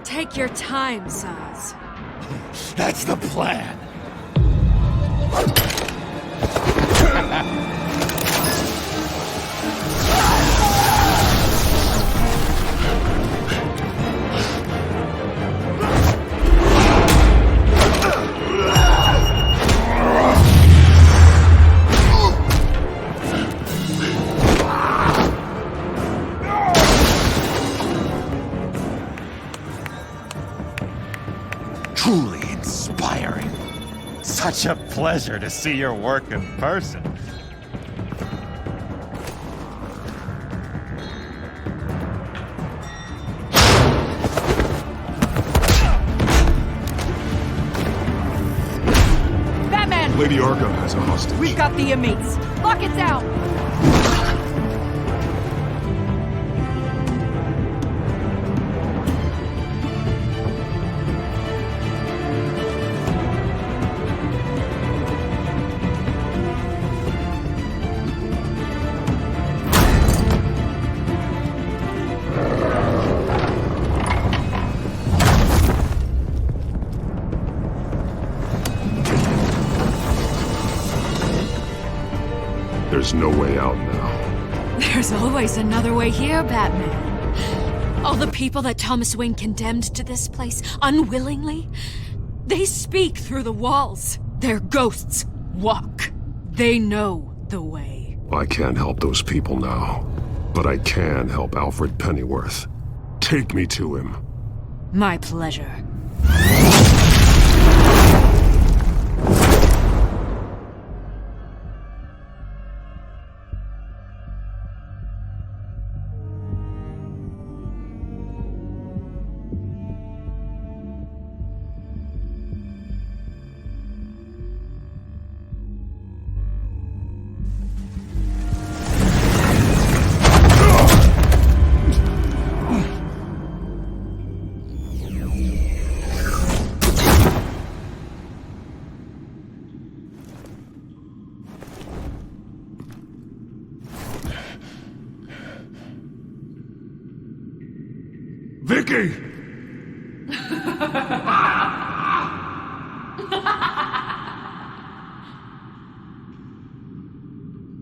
Take your time, Saz.
That's the plan.
Truly inspiring. Such a pleasure to see your work in person.
Batman!
Lady Arkham has a hostage.
We've got the inmates. Lock it down!
There's no way out now.
There's always another way here, Batman. All the people that Thomas Wayne condemned to this place unwillingly, they speak through the walls. Their ghosts walk. They know the way.
I can't help those people now, but I can help Alfred Pennyworth. Take me to him.
My pleasure.
Vicky!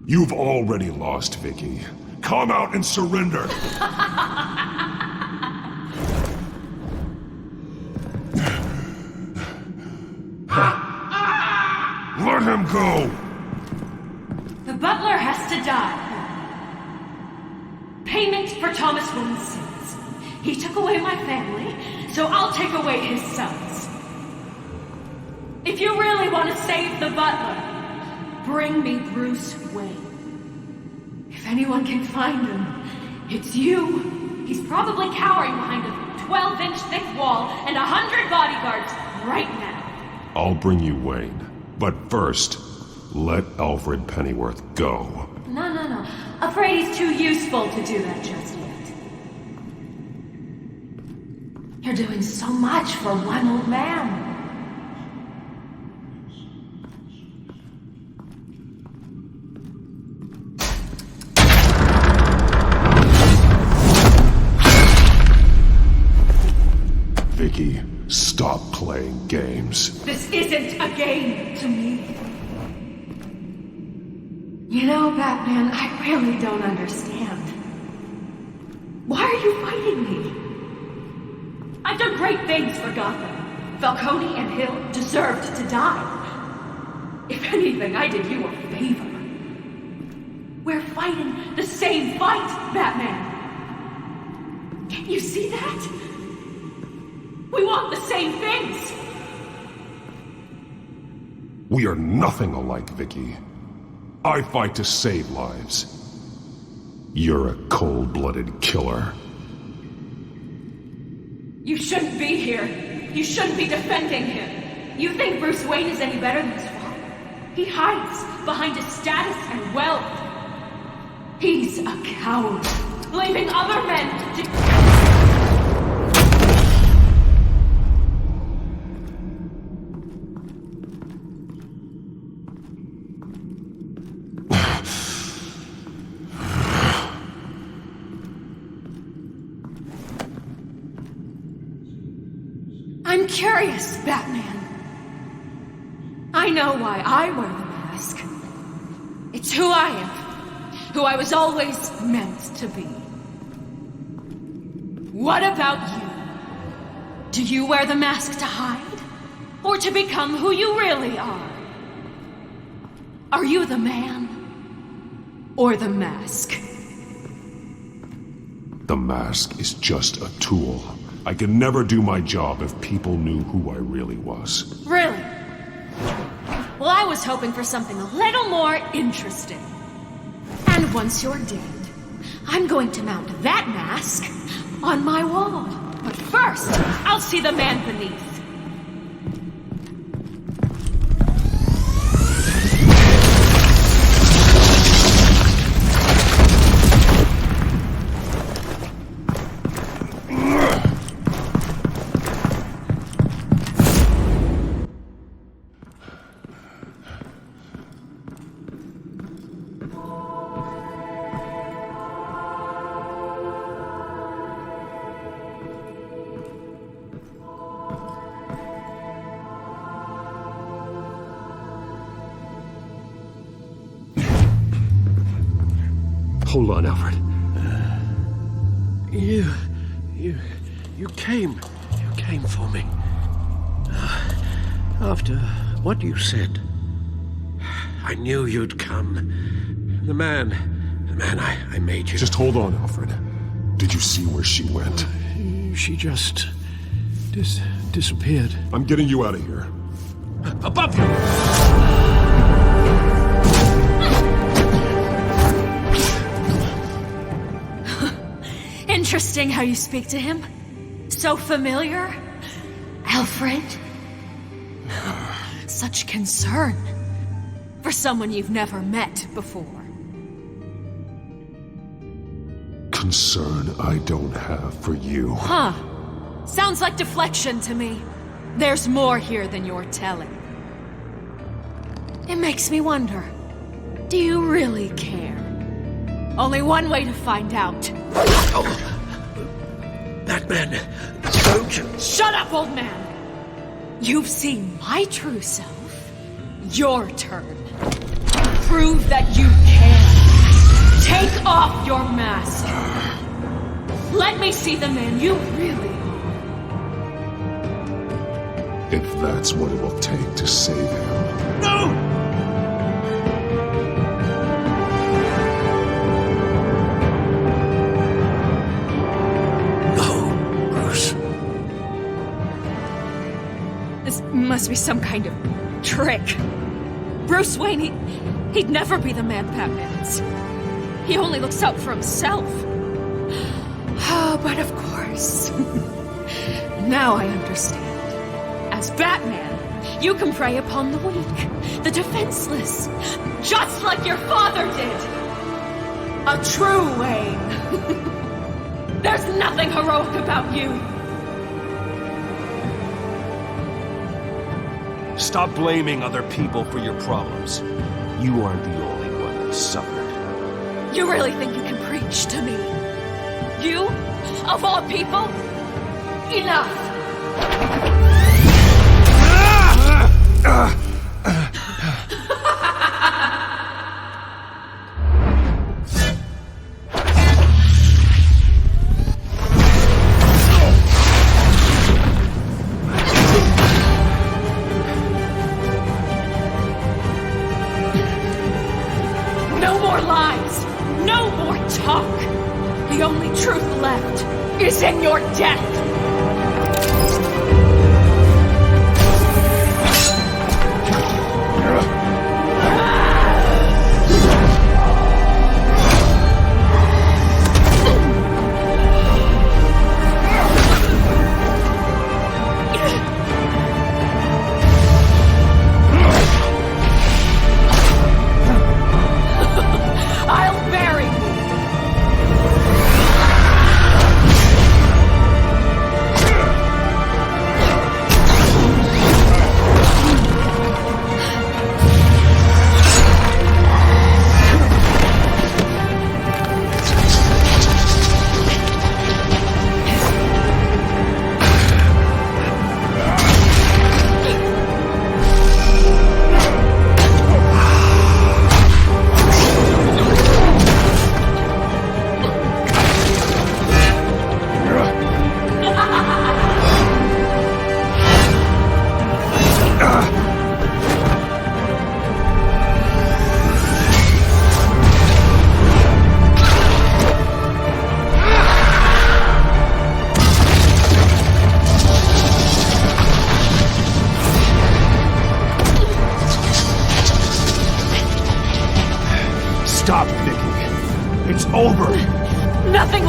You've already lost, Vicky. Come out and surrender!
Let him go!
The butler has to die. Payment for Thomas Wayne's sins. He took away my family, so I'll take away his sons. If you really want to save the butler, bring me Bruce Wayne. If anyone can find him, it's you. He's probably cowering behind a 12-inch thick wall and 100 bodyguards right now.
I'll bring you Wayne. But first, let Alfred Pennyworth go.
No. Afraid he's too useful to do that just yet. You're doing so much for one old man.
Vicky, stop playing games.
This isn't a game to me. You know, Batman, I really don't understand. Why are you fighting me? I've done great things for Gotham. Falcone and Hill deserved to die. If anything, I did you a favor. We're fighting the same fight, Batman. Can't you see that? We want the same things.
We are nothing alike, Vicky. I fight to save lives. You're a cold-blooded killer.
You shouldn't be here. You shouldn't be defending him. You think Bruce Wayne is any better than his father? He hides behind his status and wealth. He's a coward, leaving other men to... I'm curious, Batman. I know why I wear the mask. It's who I am. Who I was always meant to be. What about you? Do you wear the mask to hide? Or to become who you really are? Are you the man? Or the mask?
The mask is just a tool. I could never do my job if people knew who I really was.
Really? Well, I was hoping for something a little more interesting. And once you're dead, I'm going to mount that mask on my wall. But first, I'll see the man beneath.
Hold on, Alfred.
You came for me. After what you said, I knew you'd come. The man I made you.
Just hold on, Alfred. Did you see where she went?
She just disappeared.
I'm getting you out of here.
Above you!
Interesting how you speak to him. So familiar. Alfred. Such concern. For someone you've never met before.
Concern I don't have for you.
Huh. Sounds like deflection to me. There's more here than you're telling. It makes me wonder. Do you really care? Only one way to find out.
Oh. Batman, don't...
Shut up, old man! You've seen my true self. Your turn. Prove that you can. Take off your mask. Let me see the man you really are.
If that's what it will take to save him.
No!
Must be some kind of trick. Bruce Wayne, he'd never be the man Batman is. He only looks out for himself. Oh, but of course. Now I understand. As Batman, you can prey upon the weak, the defenseless, just like your father did. A true Wayne. There's nothing heroic about you.
Stop blaming other people for your problems. You aren't the only one that suffered.
You really think you can preach to me? You? Of all people? Enough! No more lies! No more talk! The only truth left is in your death! I'll bury you!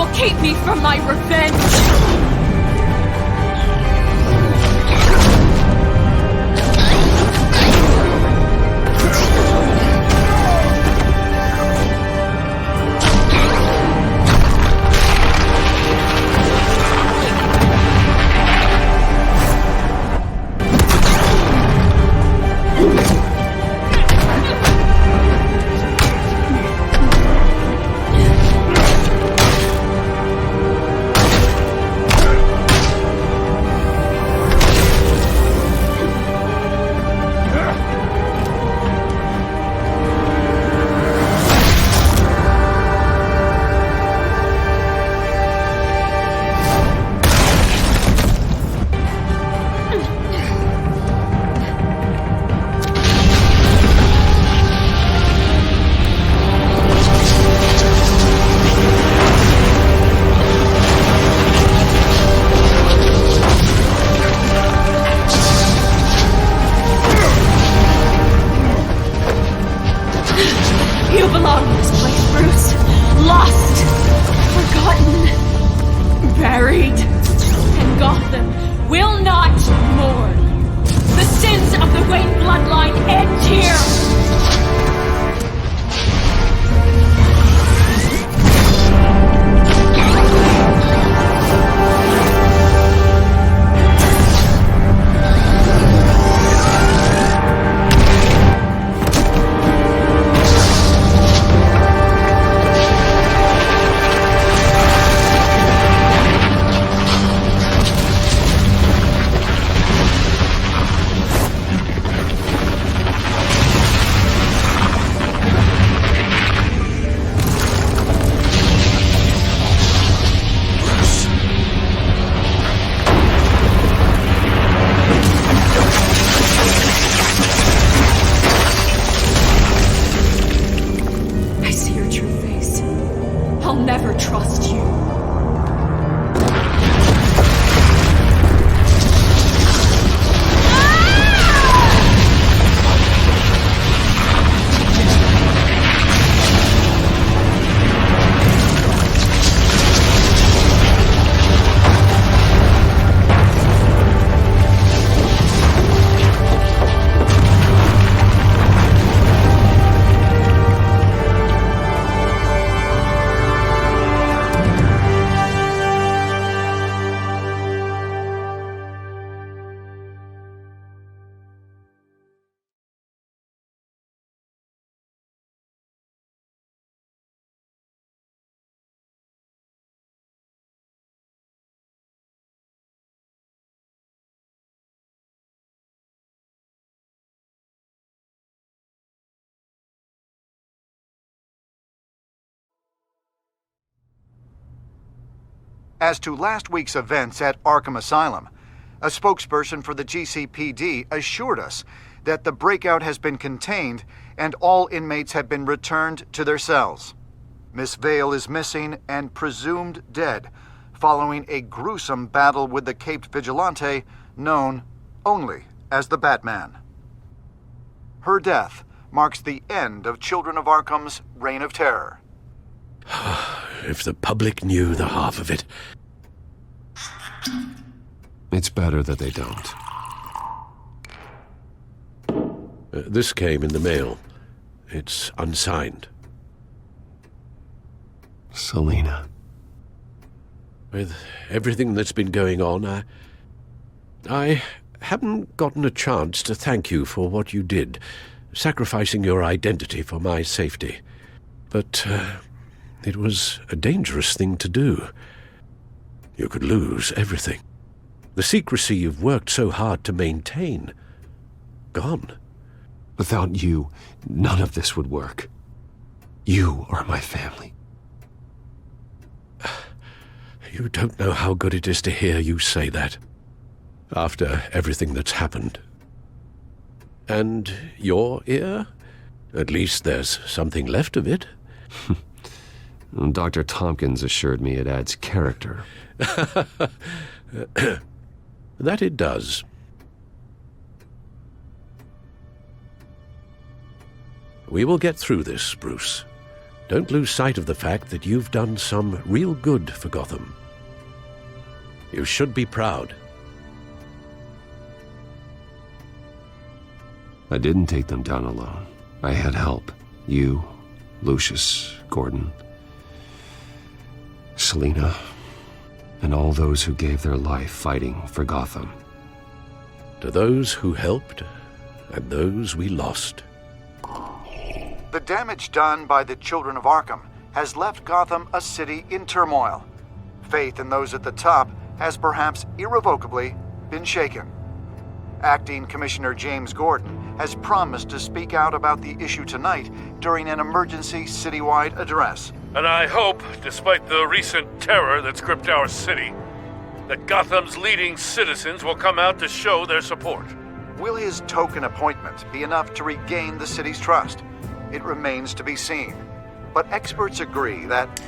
will keep me from my revenge! You belong in this place, Bruce. Lost, forgotten, buried. And Gotham will not mourn. The sins of the Wayne bloodline end here.
As to last week's events at Arkham Asylum, a spokesperson for the GCPD assured us that the breakout has been contained and all inmates have been returned to their cells. Miss Vale is missing and presumed dead following a gruesome battle with the caped vigilante known only as the Batman. Her death marks the end of Children of Arkham's reign of terror.
If the public knew the half of it.
It's better that they don't.
This came in the mail. It's unsigned.
Selina.
With everything that's been going on, I haven't gotten a chance to thank you for what you did, sacrificing your identity for my safety. But it was a dangerous thing to do. You could lose everything. The secrecy you've worked so hard to maintain. Gone.
Without you, none of this would work. You are my family.
You don't know how good it is to hear you say that. After everything that's happened. And your ear? At least there's something left of it.
Dr. Tompkins assured me it adds character.
That it does. We will get through this, Bruce. don't lose sight of the fact that you've done some real good for Gotham. You should be proud.
I didn't take them down alone. I had help. You, Lucius, Gordon, Selina, and all those who gave their life fighting for Gotham.
To those who helped, and those we lost.
The damage done by the Children of Arkham has left Gotham a city in turmoil. Faith in those at the top has perhaps irrevocably been shaken. Acting Commissioner James Gordon has promised to speak out about the issue tonight during an emergency citywide address.
And I hope, despite the recent terror that's gripped our city, that Gotham's leading citizens will come out to show their support.
Will his token appointment be enough to regain the city's trust? It remains to be seen. But experts agree that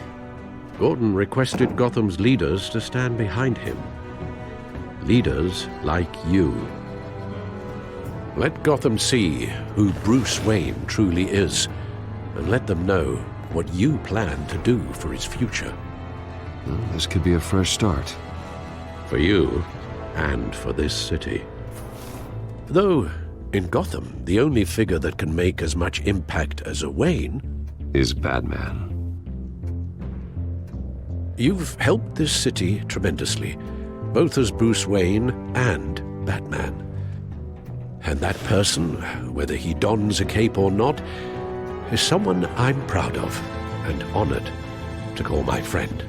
Gordon requested Gotham's leaders to stand behind him. Leaders like you. Let Gotham see who Bruce Wayne truly is, and let them know what you plan to do for his future.
Well, this could be a fresh start.
For you, and for this city. Though, in Gotham, the only figure that can make as much impact as a Wayne
is Batman.
You've helped this city tremendously, both as Bruce Wayne and Batman. And that person, whether he dons a cape or not, is someone I'm proud of and honored to call my friend.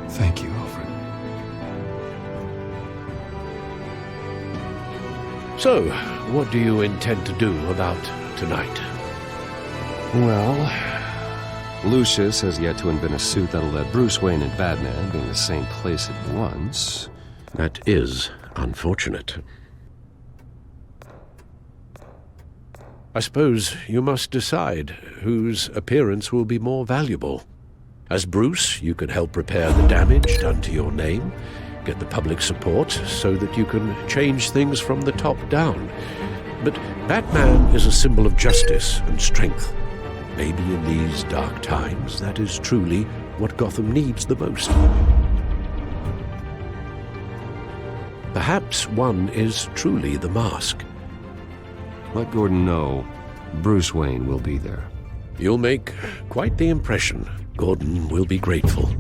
Thank you, Alfred.
So, what do you intend to do about tonight?
Well, Lucius has yet to invent a suit that'll let Bruce Wayne and Batman be in the same place at once.
That is unfortunate. I suppose you must decide whose appearance will be more valuable. As Bruce, you can help repair the damage done to your name, get the public support so that you can change things from the top down. But Batman is a symbol of justice and strength. Maybe in these dark times, that is truly what Gotham needs the most. Perhaps one is truly the mask.
Let Gordon know Bruce Wayne will be there.
You'll make quite the impression. Gordon will be grateful.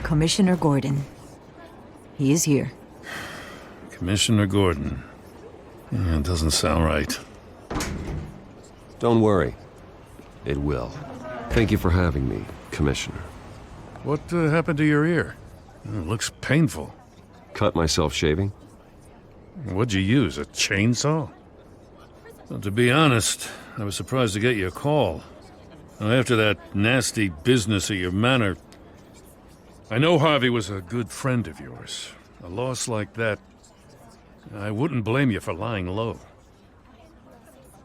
Commissioner Gordon. He is here.
Commissioner Gordon. Yeah, it doesn't sound right.
Don't worry. It will. Thank you for having me, Commissioner.
What happened to your ear? It looks painful.
Cut myself shaving.
What'd you use, a chainsaw? Well, to be honest, I was surprised to get your call. After that nasty business at your manor, I know Harvey was a good friend of yours. A loss like that, I wouldn't blame you for lying low.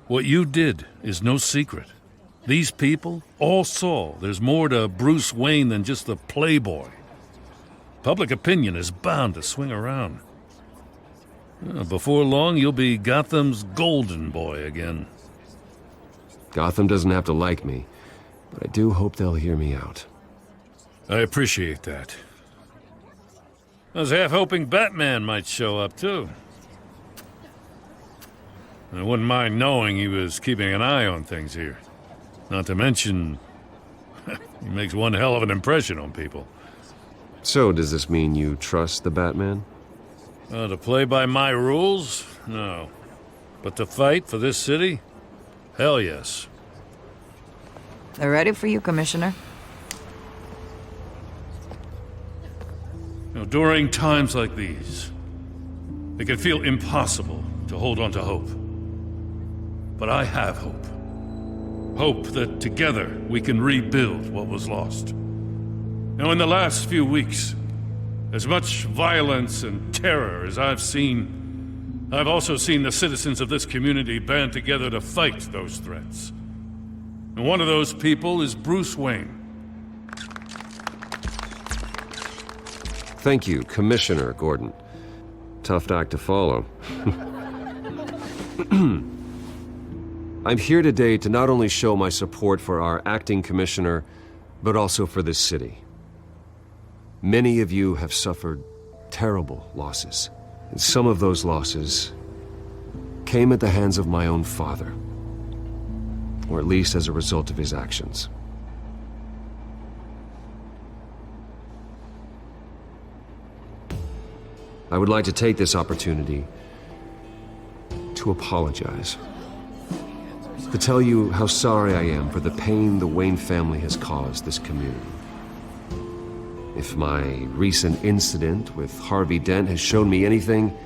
What you did is no secret. These people all saw there's more to Bruce Wayne than just the playboy. Public opinion is bound to swing around. Before long, you'll be Gotham's golden boy again.
Gotham doesn't have to like me, but I do hope they'll hear me out.
I appreciate that. I was half hoping Batman might show up, too. I wouldn't mind knowing he was keeping an eye on things here. Not to mention, he makes one hell of an impression on people.
So, does this mean you trust the Batman?
To play by my rules? No. But to fight for this city? Hell yes.
They're ready for you, Commissioner.
During times like these, it can feel impossible to hold on to hope. But I have hope. Hope that together we can rebuild what was lost. Now, in the last few weeks, as much violence and terror as I've seen, I've also seen the citizens of this community band together to fight those threats. And one of those people is Bruce Wayne.
Thank you, Commissioner Gordon. Tough act to follow. I'm here today to not only show my support for our acting commissioner, but also for this city. Many of you have suffered terrible losses, and some of those losses came at the hands of my own father, or at least as a result of his actions. I would like to take this opportunity to apologize. To tell you how sorry I am for the pain the Wayne family has caused this community. If my recent incident with Harvey Dent has shown me anything,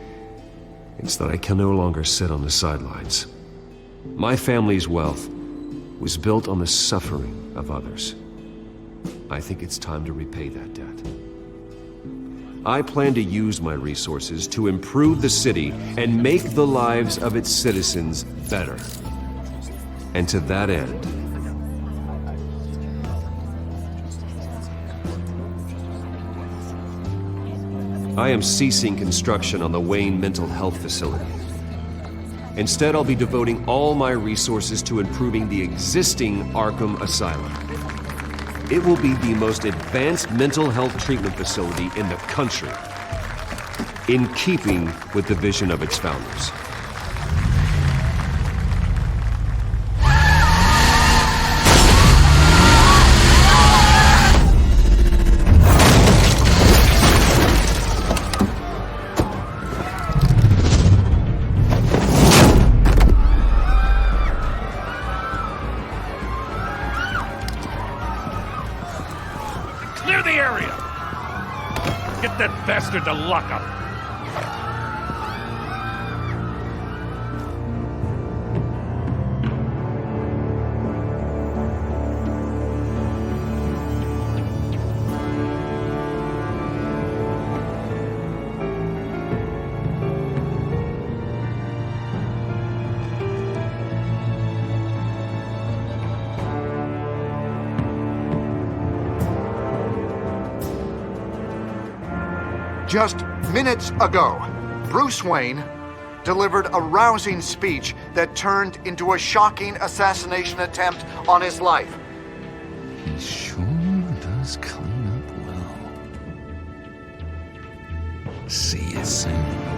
it's that I can no longer sit on the sidelines. My family's wealth was built on the suffering of others. I think it's time to repay that debt. I plan to use my resources to improve the city and make the lives of its citizens better. And to that end, I am ceasing construction on the Wayne Mental Health Facility. Instead, I'll be devoting all my resources to improving the existing Arkham Asylum. It will be the most advanced mental health treatment facility in the country, in keeping with the vision of its founders.
Clear the area! Get that bastard to lock up!
Just minutes ago, Bruce Wayne delivered a rousing speech that turned into a shocking assassination attempt on his life.
He sure does clean up well. See you soon.